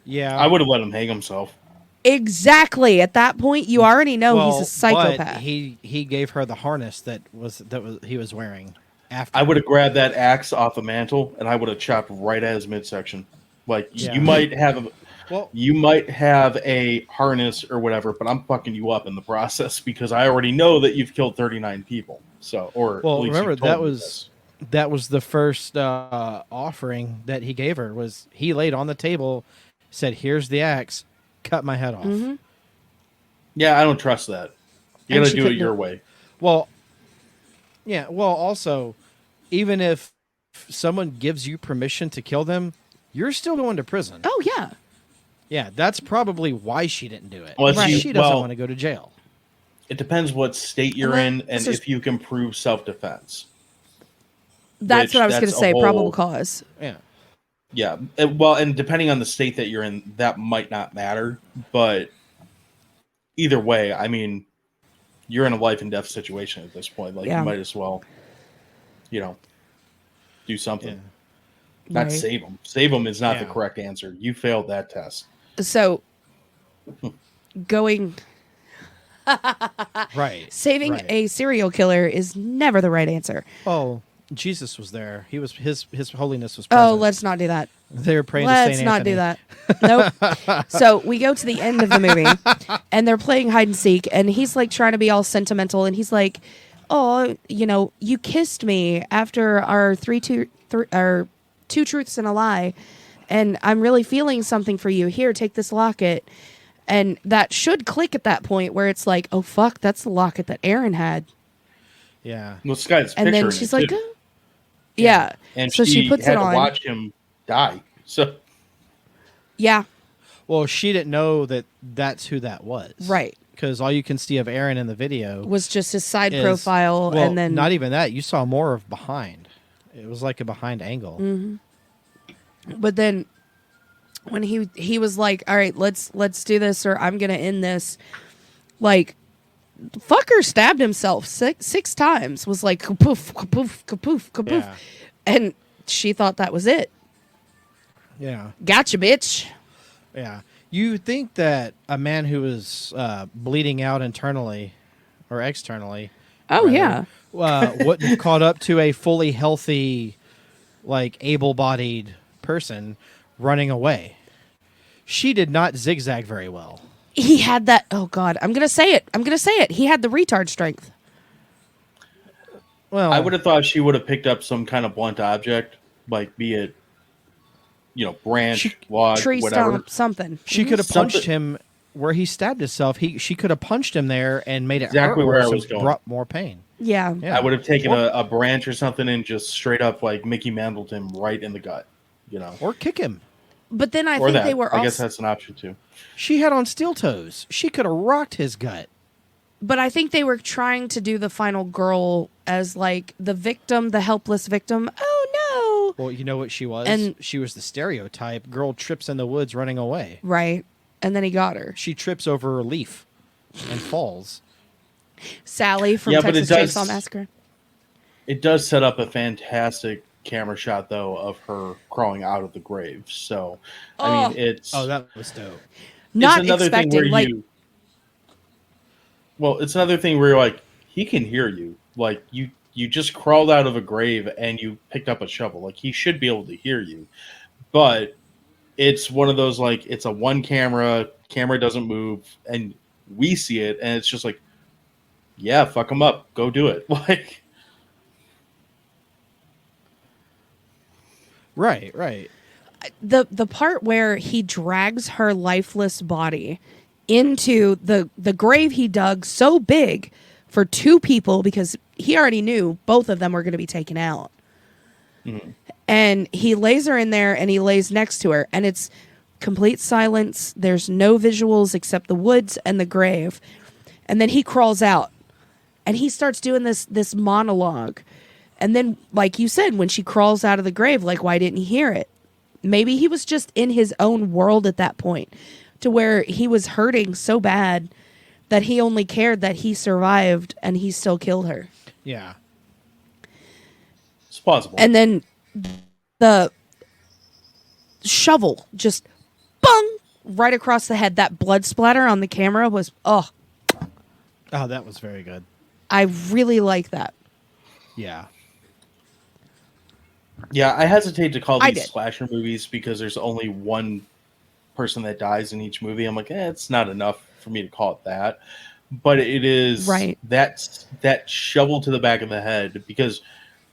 Yeah. I would have let him hang himself. Exactly. At that point, you already know he's a psychopath. But he gave her the harness that he was wearing. After I would have grabbed that axe off the mantle and I would have chopped right at his midsection. Like you might have a harness or whatever, but I'm fucking you up in the process because I already know that you've killed 39 people. So, remember that was the first offering that he gave her. Was he laid on the table, said, "Here's the axe, cut my head off." Mm-hmm. Yeah, I don't trust that. You gotta do it your way. Well, yeah. Well, also, even if someone gives you permission to kill them, you're still going to prison. Oh yeah. Yeah, that's probably why she didn't do it. Well, she doesn't want to go to jail. It depends what state you're in and if you can prove self-defense. That's what I was going to say, probable cause. Yeah. Yeah. Well, and depending on the state that you're in, that might not matter. But either way, I mean, you're in a life and death situation at this point. Like, you might as well, do something. Yeah. Not save them. Save them is not the correct answer. You failed that test. So, going... Saving a serial killer is never the right answer. Oh, Jesus was there. He was his holiness was present. Oh, let's not do that. They were praying to Saint Anthony. Let's not do that. Nope. So we go to the end of the movie, and they're playing hide and seek, and he's like trying to be all sentimental, and he's like, "Oh, you kissed me after our two truths and a lie, and I'm really feeling something for you. Here, take this locket." And that should click at that point where it's like, oh fuck, that's the locket that Aaron had. Yeah. Well, this guy's and then she's like, yeah. And so she puts had it on. to watch him die. So. Yeah. Well, she didn't know that that's who that was. Right. Because all you can see of Aaron in the video was just his side profile, well, and then not even that. You saw more of behind. It was like a behind angle. Mm-hmm. But then when he was like, all right, let's do this, or I'm gonna end this. Like, fucker stabbed himself six times. Was like kapoof, kapoof, kapoof, kapoof, and she thought that was it. Yeah. Gotcha, bitch. Yeah. You think that a man who is bleeding out internally or externally, Oh, yeah. wouldn't have caught up to a fully healthy, like able-bodied person running away. She did not zigzag very well. He had that. Oh, God. I'm going to say it. He had the retard strength. Well, I would have thought she would have picked up some kind of blunt object, like be it, branch, log, Tree whatever. stump, something. she could have punched him where he stabbed himself. She could have punched him there and made it Exactly hurt where I worse, was so going. brought more pain. Yeah. Yeah. I would have taken a branch or something and just straight up like Mickey Mantled him right in the gut, Or kick him. But then I Or think that. they were I guess also. that's an option too. She had on steel toes. She could have rocked his gut. But I think they were trying to do the final girl as like the victim, the helpless victim. Oh, no. Well, you know what she was? And- she was the stereotype. Girl trips in the woods running away. Right. And then he got her. She trips over a leaf and falls. Sally from Yeah, but Texas it does- Chainsaw Massacre. It does set up a fantastic camera shot though of her crawling out of the grave. So I mean it's Oh, that was dope. Not it's another expecting, thing where like, it's another thing where you're like, he can hear you. Like you just crawled out of a grave and you picked up a shovel. Like he should be able to hear you. But it's one of those like it's a one camera doesn't move and we see it and it's just like, yeah, fuck him up. Go do it. Like Right. the part where he drags her lifeless body into the grave he dug so big for two people because he already knew both of them were going to be taken out. Mm-hmm. And he lays her in there and he lays next to her and it's complete silence. There's no visuals except the woods and the grave. And then he crawls out and he starts doing this monologue. And then, like you said, when she crawls out of the grave, like, why didn't he hear it? Maybe he was just in his own world at that point to where he was hurting so bad that he only cared that he survived and he still killed her. Yeah. it's possible. And then the shovel just bung right across the head. That blood splatter on the camera was, Oh, that was very good. I really like that. Yeah. Yeah, I hesitate to call I these did. slasher movies because there's only one person that dies in each movie. I'm like, it's not enough for me to call it that. But it is Right. that shovel to the back of the head because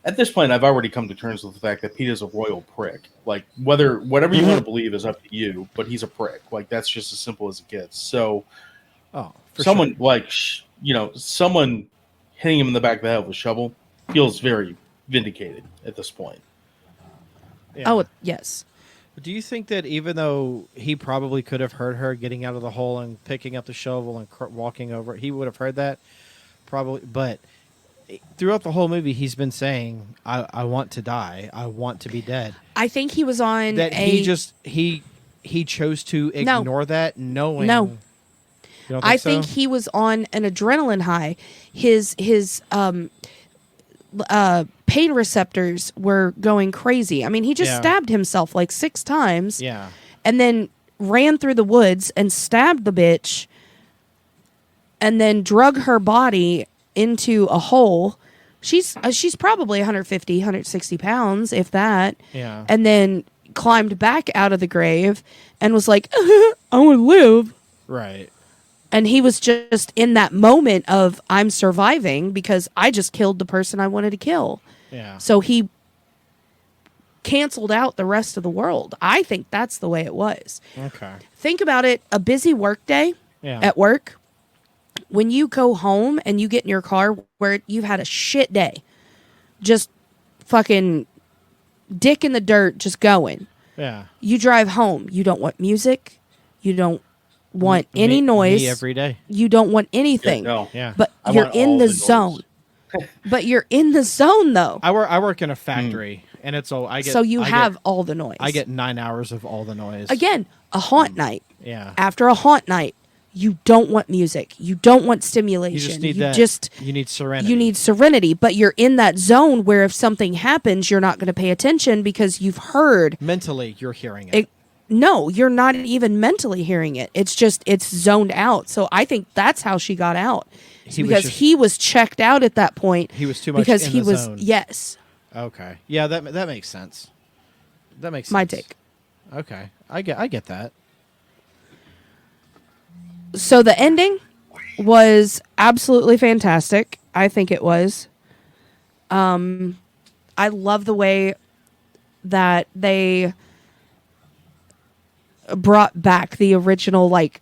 at this point I've already come to terms with the fact that Pete is a royal prick. Like whatever you want to believe is up to you, but he's a prick. Like that's just as simple as it gets. So Oh, for someone sure. like someone hitting him in the back of the head with a shovel feels very vindicated at this point. Yeah. Oh, yes. Do you think that even though he probably could have heard her getting out of the hole and picking up the shovel and walking over, he would have heard that? Probably. But throughout the whole movie, he's been saying, I want to die. I want to be dead. I think he was on That he chose to ignore that knowing. No. You don't I so? think he was on an adrenaline high. His pain receptors were going crazy. I mean, he just Yeah. stabbed himself like 6 times Yeah. and then ran through the woods and stabbed the bitch and then drug her body into a hole. She's probably 150, 160 pounds, if that. Yeah. And then climbed back out of the grave and was like, I want to live. Right. And he was just in that moment of I'm surviving because I just killed the person I wanted to kill. Yeah. So he canceled out the rest of the world. I think that's the way it was. Okay. Think about it, a busy work day Yeah. at work. When you go home and you get in your car where you've had a shit day, just fucking dick in the dirt, just going. Yeah. You drive home. You don't want music. You don't want any noise. Me every day. You don't want anything. No. Yeah. But I you're want in all the the noise. zone. But you're in the zone though. I work in a factory, and it's all I get. So you I have Get, all the noise. I get 9 hours of all the noise. Again, a haunt night. Yeah. After a haunt night, you don't want music. You don't want stimulation. You just need you that. just You need serenity. you need serenity, but you're in that zone where if something happens, you're not going to pay attention because you've heard mentally. You're hearing it. No, you're not even mentally hearing it. It's zoned out. So I think that's how she got out. He was checked out at that point. He was too much because in he the was zone. yes. Okay. Yeah, that makes sense. That makes sense. My take. Okay. I get that. So the ending was absolutely fantastic. I think it was. I love the way that they brought back the original like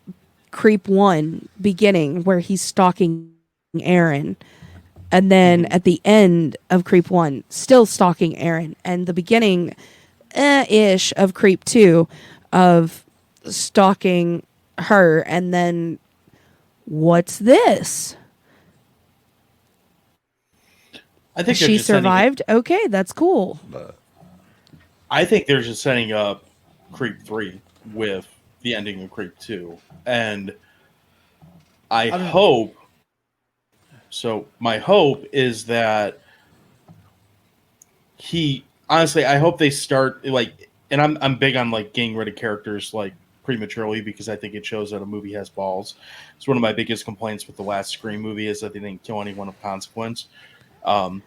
Creep 1 beginning where he's stalking Aaron, and then at the end of Creep 1 still stalking Aaron, and the beginning ish of Creep 2 of stalking her, and then what's this? I think She survived. Okay, that's cool. I think they're just setting up Creep 3 with the ending of Creep 2. And I hope... So my hope is that honestly, I hope they start, like... And I'm big on, like, getting rid of characters, like, prematurely, because I think it shows that a movie has balls. It's one of my biggest complaints with the last Scream movie is that they didn't kill anyone of consequence. But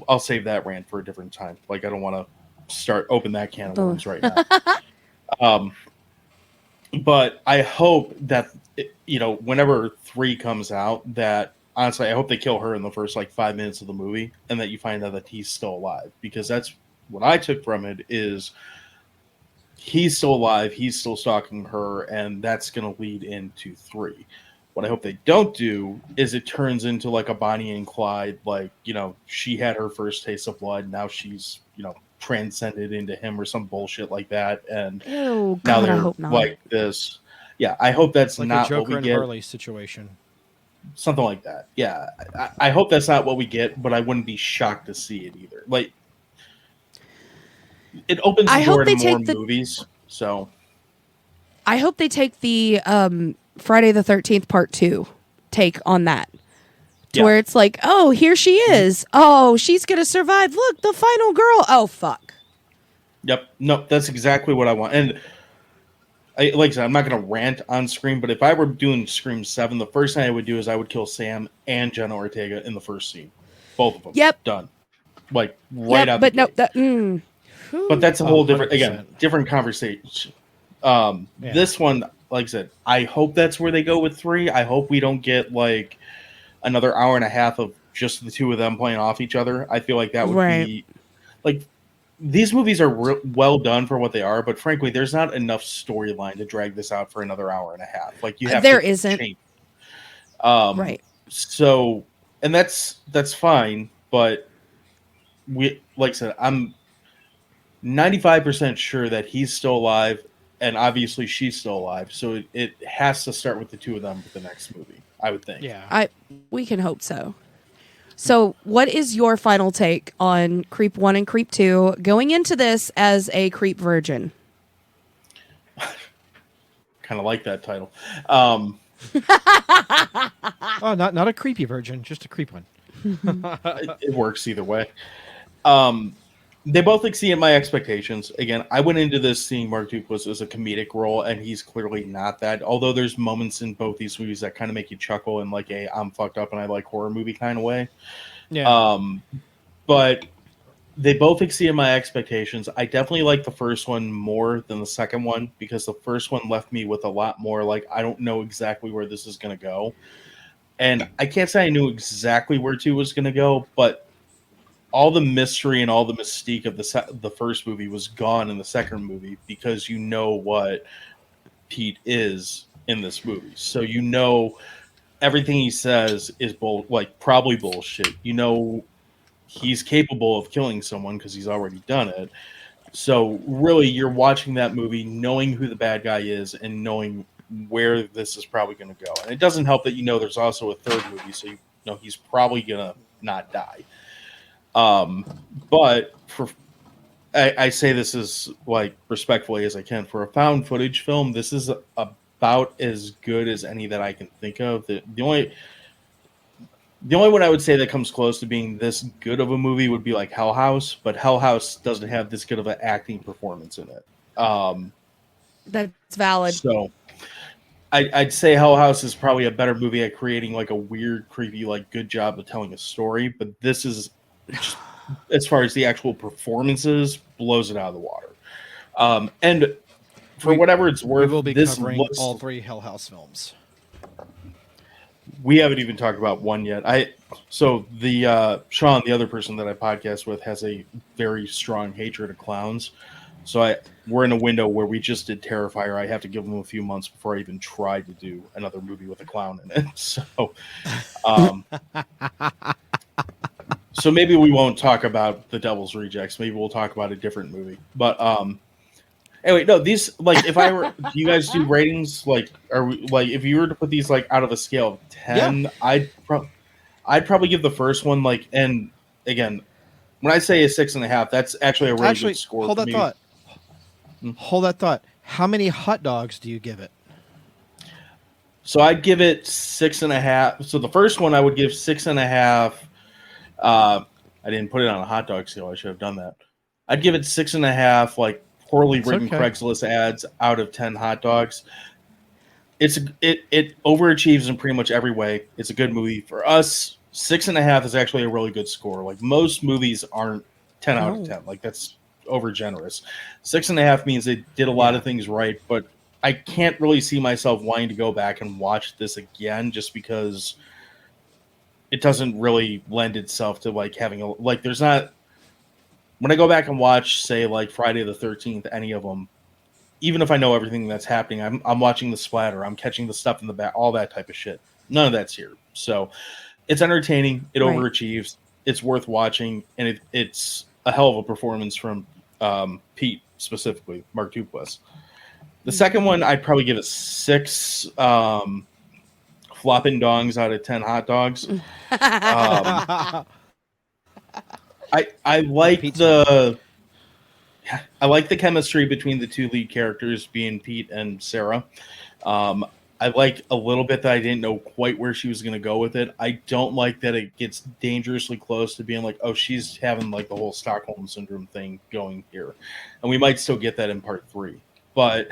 I'll save that rant for a different time. Like, I don't want to open that can of worms right now. But I hope that, whenever 3 comes out, that honestly, I hope they kill her in the first like 5 minutes of the movie, and that you find out that he's still alive, because that's what I took from it is he's still alive, he's still stalking her, and that's going to lead into 3. What I hope they don't do is it turns into like a Bonnie and Clyde, like, she had her first taste of blood, now she's, transcended into him or some bullshit like that, and Ew, now God, they're I hope not. like this. Yeah, I hope that's like not a Joker what we and get. Harley situation. Something like that. Yeah, I hope that's not what we get, but I wouldn't be shocked to see it either. Like, it opens the door to more movies, so... I hope they take the Friday the 13th Part 2 take on that. Where it's like, oh, here she is. Oh, she's going to survive. Look, the final girl. Oh, fuck. Yep. No, that's exactly what I want. And like I said, I'm not going to rant on Scream, but if I were doing Scream 7, the first thing I would do is I would kill Sam and Jenna Ortega in the first scene. Both of them. Yep. Done. Like, right out but the gate. no, But that's a whole different, 100%. again, different conversation. Yeah. This one, like I said, I hope that's where they go with 3. I hope we don't get, like, another hour and a half of just the two of them playing off each other. I feel like that would be... Like, these movies are well done for what they are, but frankly, there's not enough storyline to drag this out for another hour and a half. Like, you have there to isn't. change. Right. So, and that's fine, but like I said, I'm 95% sure that he's still alive, and obviously she's still alive. So it has to start with the two of them for the next movie, I would think. Yeah. We can hope so. So, what is your final take on Creep 1 and Creep 2 going into this as a Creep virgin? Kind of like that title. Oh, not a creepy virgin, just a creep one. It works either way. They both exceeded my expectations. Again, I went into this seeing Mark Duplass as a comedic role, and he's clearly not that. Although there's moments in both these movies that kind of make you chuckle in like a I'm fucked up and I like horror movie kind of way. Yeah. But they both exceeded my expectations. I definitely like the first one more than the second one, because the first one left me with a lot more like, I don't know exactly where this is going to go. And I can't say I knew exactly where 2 was going to go, but all the mystery and all the mystique of the first movie was gone in the second movie, because you know what Pete is in this movie. So you know everything he says is probably bullshit. You know he's capable of killing someone because he's already done it. So really, you're watching that movie knowing who the bad guy is and knowing where this is probably going to go. And it doesn't help that there's also a third movie, so you know he's probably going to not die. But I say this as like respectfully as I can, for a found footage film, this is about as good as any that I can think of. The only one I would say that comes close to being this good of a movie would be like Hell House, but Hell House doesn't have this good of an acting performance in it. That's valid. So I'd say Hell House is probably a better movie at creating like a weird, creepy, like good job of telling a story. But this is, just, as far as the actual performances, blows it out of the water. And for whatever it's We worth, will be this covering looks. all 3 Hell House films. We haven't even talked about one yet. So the Sean, the other person that I podcast with, has a very strong hatred of clowns. So we're in a window where we just did Terrifier. I have to give him a few months before I even try to do another movie with a clown in it. So maybe we won't talk about The Devil's Rejects. Maybe we'll talk about a different movie. But anyway, no, these, like, if I were, do you guys do ratings? Like, are we, like, if you were to put these like out of a scale of 10, I'd probably give the first one, like, and again, when I say a 6.5, that's actually a really good score. Hold for that me. thought. Hold that thought. How many hot dogs do you give it? So I'd give it 6.5. So the first one I would give 6.5. I didn't put it on a hot dog scale. I should have done that. I'd give it 6.5, like poorly written Craigslist ads out of 10 hot dogs. It overachieves in pretty much every way. It's a good movie. For us, 6.5 is actually a really good score. Like most movies aren't 10 out of 10. Like that's over generous. 6.5 means they did a lot of things right, but I can't really see myself wanting to go back and watch this again just because it doesn't really lend itself to like having a, like, there's not, when I go back and watch, say, like Friday the 13th, any of them, even if I know everything that's happening, I'm watching the splatter, I'm catching the stuff in the back, all that type of shit. None of that's here. So it's entertaining. It overachieves. It's worth watching. And it's a hell of a performance from Pete, specifically, Mark Duplass. The second one, I'd probably give it 6 flopping dongs out of 10 hot dogs. I like the chemistry between the two lead characters, being Pete and Sarah. I like a little bit that I didn't know quite where she was going to go with it. I don't like that it gets dangerously close to being like, oh, she's having like the whole Stockholm Syndrome thing going here. And we might still get that in part 3. But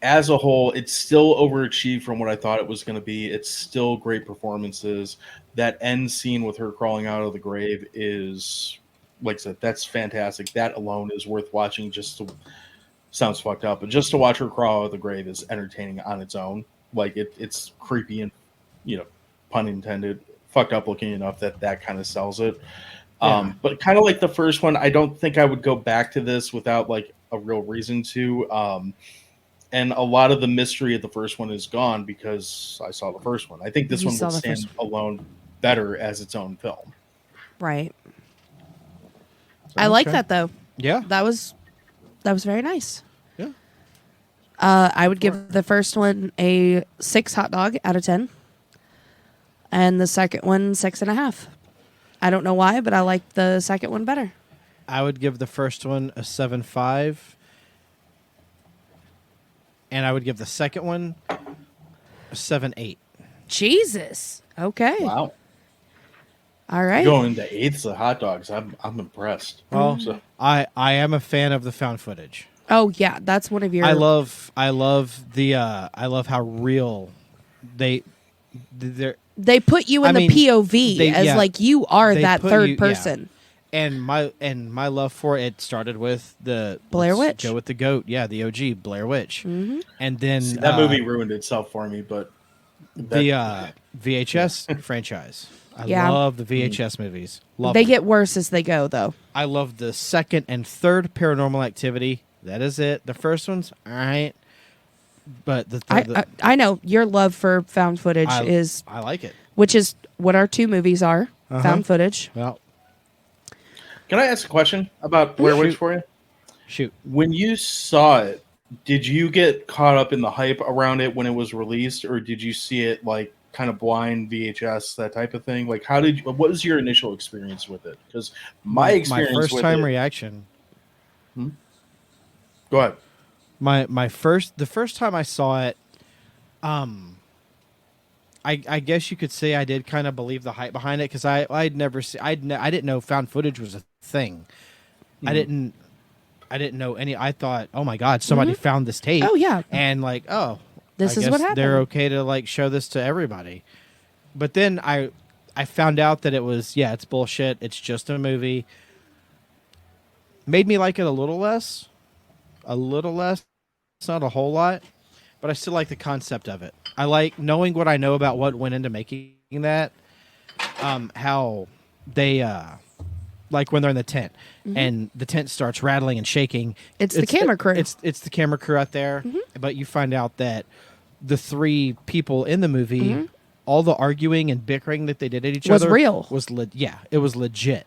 as a whole, it's still overachieved from what I thought it was going to be. It's still great performances. That end scene with her crawling out of the grave is, like I said, that's fantastic. That alone is worth watching. Sounds fucked up, but just to watch her crawl out of the grave is entertaining on its own. Like it's creepy and, pun intended, fucked up looking enough that kind of sells it. But kind of like the first one, I don't think I would go back to this without like a real reason to. And a lot of the mystery of the first one is gone because I saw the first one. I think this one would stand alone better as its own film. Right. I like that though. Yeah. That was very nice. Yeah. I would give the first one a 6 hot dog out of 10. And the second one 6.5. I don't know why, but I like the second one better. I would give the first one a 7.5. And I would give the second one a 7.8. Jesus. Okay. Wow. All right. Going to eighths of hot dogs. I'm impressed. Well, I am a fan of the found footage. Oh yeah, that's one of your. I love how real they put you in the POV as like you are that third person. Yeah. And my love for it started with the Blair Witch. Go with the goat, yeah, the OG Blair Witch. Mm-hmm. And then that movie ruined itself for me, but the VHS franchise. I love the VHS movies. Love they them. get worse as they go, though. I love the second and third Paranormal Activity. That is it. The first one's all right, but I know your love for found footage is. I like it, which is what our 2 movies are. Found footage. Well, can I ask a question about Blair Witch for you? Shoot. When you saw it, did you get caught up in the hype around it when it was released, or did you see it like kind of blind VHS, that type of thing? Like, what was your initial experience with it? Because my experience, my first time reaction. Go ahead. The first time I saw it, I guess you could say I did kind of believe the hype behind it I didn't know found footage was a thing. I I didn't know any. I thought, oh my god, somebody found this tape. Oh, yeah. And like, oh, This I is guess what happened. They're okay to like show this to everybody. But then I found out that it was it's bullshit. It's just a movie. Made me like it a little less, It's not a whole lot, but I still like the concept of it. I like knowing what I know about what went into making that. How they like when they're in the tent and the tent starts rattling and shaking. It's the camera crew. It's the camera crew out there. But you find out that the three people in the movie, all the arguing and bickering that they did at each Was other real. It was legit.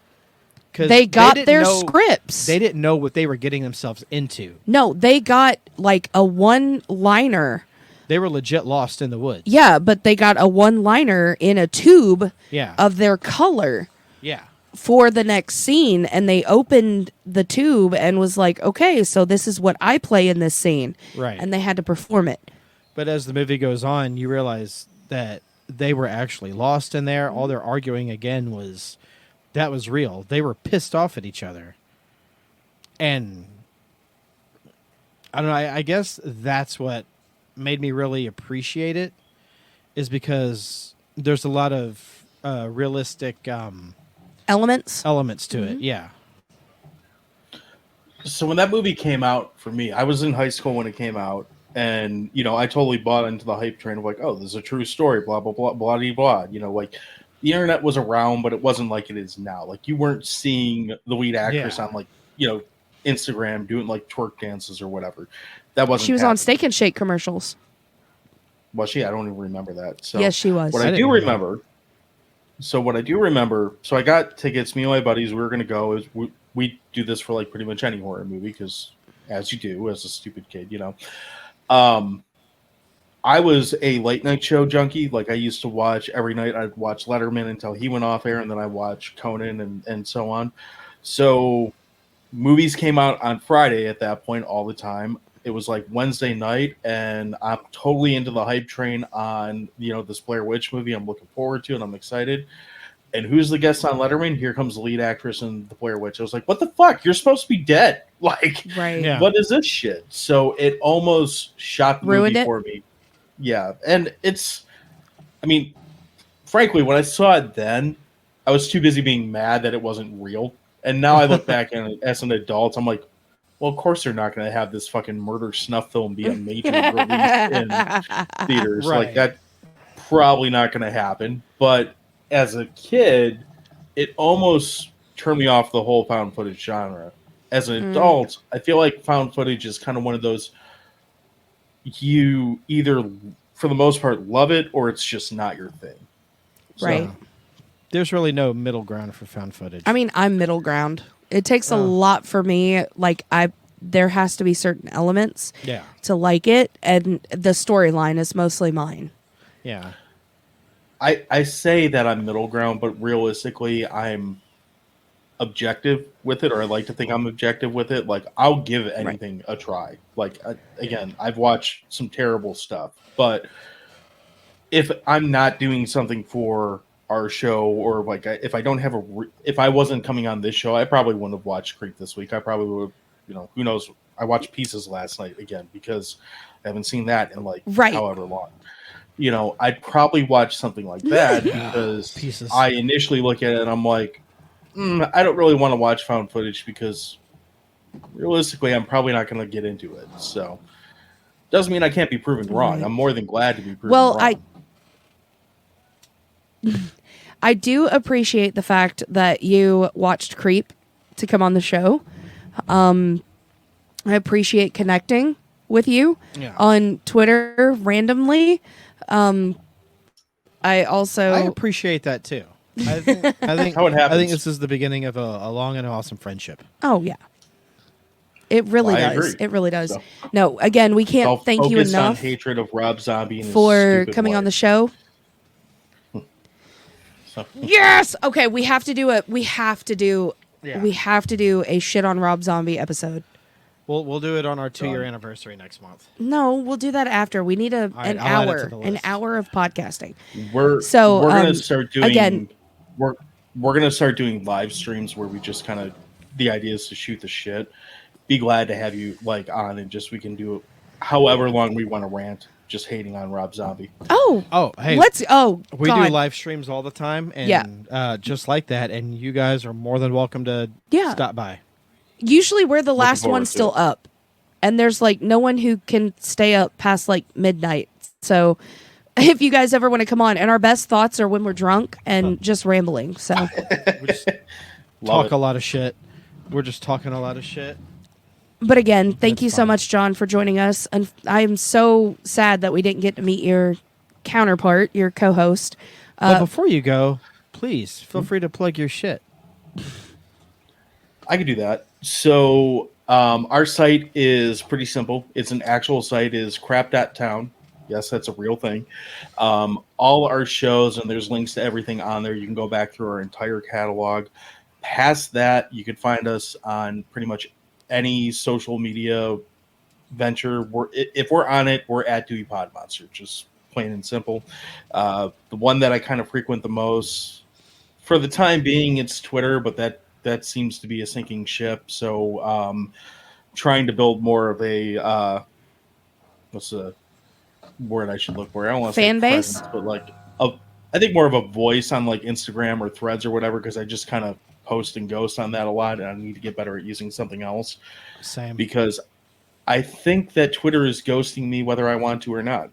'Cause They got didn't their know- scripts. They didn't know what they were getting themselves into. No, they got like a one-liner. They were legit lost in the woods. Yeah, but they got a one-liner in a tube Yeah. of their color Yeah. for the next scene, and they opened the tube and was like, okay, so this is what I play in this scene. Right. And they had to perform it. But as the movie goes on, you realize that they were actually lost in there. All their arguing again was real. They were pissed off at each other. And I don't know, I guess that's what made me really appreciate it, is because there's a lot of realistic Elements. elements to it. Yeah. So when that movie came out for me, I was in high school when it came out, and I totally bought into the hype train of like, oh, this is a true story, blah blah blah blah blah blah. Like the internet was around, but it wasn't like it is now. Like you weren't seeing the lead actress on like Instagram doing like twerk dances or whatever. That wasn't. She was on Steak and Shake commercials. Was she? I don't even remember that. So Yes, she was. What I do remember. So I got tickets. Me and my buddies, we were going to go. We do this for like pretty much any horror movie because, as you do as a stupid kid, I was a late night show junkie. Like I used to watch every night. I'd watch Letterman until he went off air, and then I watched Conan and so on. So movies came out on Friday at that point all the time. It was like Wednesday night, and I'm totally into the hype train on this Blair Witch movie. I'm looking forward to it. I'm excited. And who's the guest on Letterman? Here comes the lead actress in the Blair Witch. I was like, what the fuck? You're supposed to be dead. Like, Right. Yeah. What is this shit? So it almost shot the Ruined movie it? for me. Yeah. And frankly, when I saw it then, I was too busy being mad that it wasn't real. And now I look back and as an adult, I'm like, well, of course they're not going to have this fucking murder snuff film be a major release in theaters. Right. Like that's probably not going to happen. But as a kid, it almost turned me off the whole found footage genre. As an adult, I feel like found footage is kind of one of those you either, for the most part, love it or it's just not your thing. Right. There's really no middle ground for found footage. I mean, I'm middle ground. It takes a lot for me. Like there has to be certain elements to like it, and the storyline is mostly mine. Yeah. I say that I'm middle ground, but realistically, I'm objective with it, or I like to think I'm objective with it. Like, I'll give anything a try. Like, again, I've watched some terrible stuff, but if I'm not doing something for our show, or like if I don't have if I wasn't coming on this show, I probably wouldn't have watched Creep this week. I probably would have, who knows? I watched Pieces last night again because I haven't seen that in like however long. I'd probably watch something like that because Pieces. I initially look at it and I'm like, I don't really want to watch found footage because realistically, I'm probably not going to get into it. So doesn't mean I can't be proven wrong. I'm more than glad to be proven wrong. I do appreciate the fact that you watched Creep to come on the show. I appreciate connecting with you on Twitter randomly. I appreciate that too. I think how it happens. I think this is the beginning of a long and awesome friendship. Oh yeah. It really I does. agree. It really does. So, no, again, we can't thank you focus on enough hatred of Rob Zombie and for his coming stupid on the wife. show. So, Yes. Okay, we have to do Yeah. we have to do a shit on Rob Zombie episode. We'll do it on our 2-year anniversary next month. No, we'll do that after. We need right, an I'll add it to hour, the an list. hour of podcasting. we're So, gonna start doing again- we're gonna start doing live streams where we just kind of, the idea is to shoot the shit be glad to have you like on and just we can do however long we want to rant, just hating on Rob Zombie. Oh, hey, we God. do live streams all the time, and Yeah. just like that, and you guys are more than welcome to Yeah. stop by. Usually we're the last forward one to still it. up. And there's like no one who can stay up past like midnight. So if you guys ever want to come on, and our best thoughts are when we're drunk and just rambling. So We just Love talk it. a lot of shit. We're just talking a lot of shit. but again, thank That's you so fine. much, John, for joining us. And I am so sad that we didn't get to meet your counterpart, your co-host. But before you go, please feel free to plug your shit. I could do that. So our site is pretty simple. It's an actual site, is crap.town. Yes, that's a real thing. All our shows, and there's links to everything on there. You can go back through our entire catalog. Past that, you can find us on pretty much any social media venture. If we're on it, we're at Dewey Podmonster, just plain and simple. The one that I kind of frequent the most, for the time being, it's Twitter, but that seems to be a sinking ship. So trying to build more of a what's the word I should look for? I don't want to say Fan base? presence, but like I think more of a voice on like Instagram or Threads or whatever, because I just kind of post and ghost on that a lot, and I need to get better at using something else Same. because I think that Twitter is ghosting me whether I want to or not,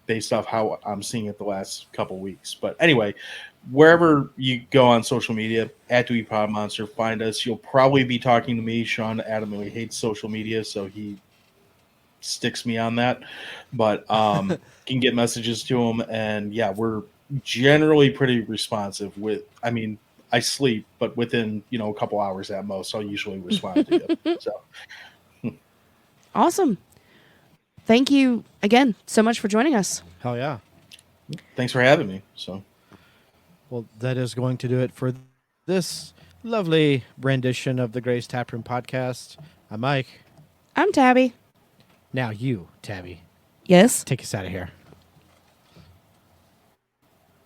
based off how I'm seeing it the last couple weeks. But anyway, wherever you go on social media, at Dewey Podmonster, find us. You'll probably be talking to me. Sean adamantly hates social media, so he sticks me on that. But can get messages to him, and yeah, we're generally pretty responsive. I mean, I sleep, but within a couple hours at most, I'll usually respond to you. So. Awesome. Thank you again so much for joining us. Hell yeah. Thanks for having me. So, Well, that is going to do it for this lovely rendition of the Gray's Taproom podcast. I'm Mike. I'm Tabby. Now you, Tabby, Yes. take us out of here.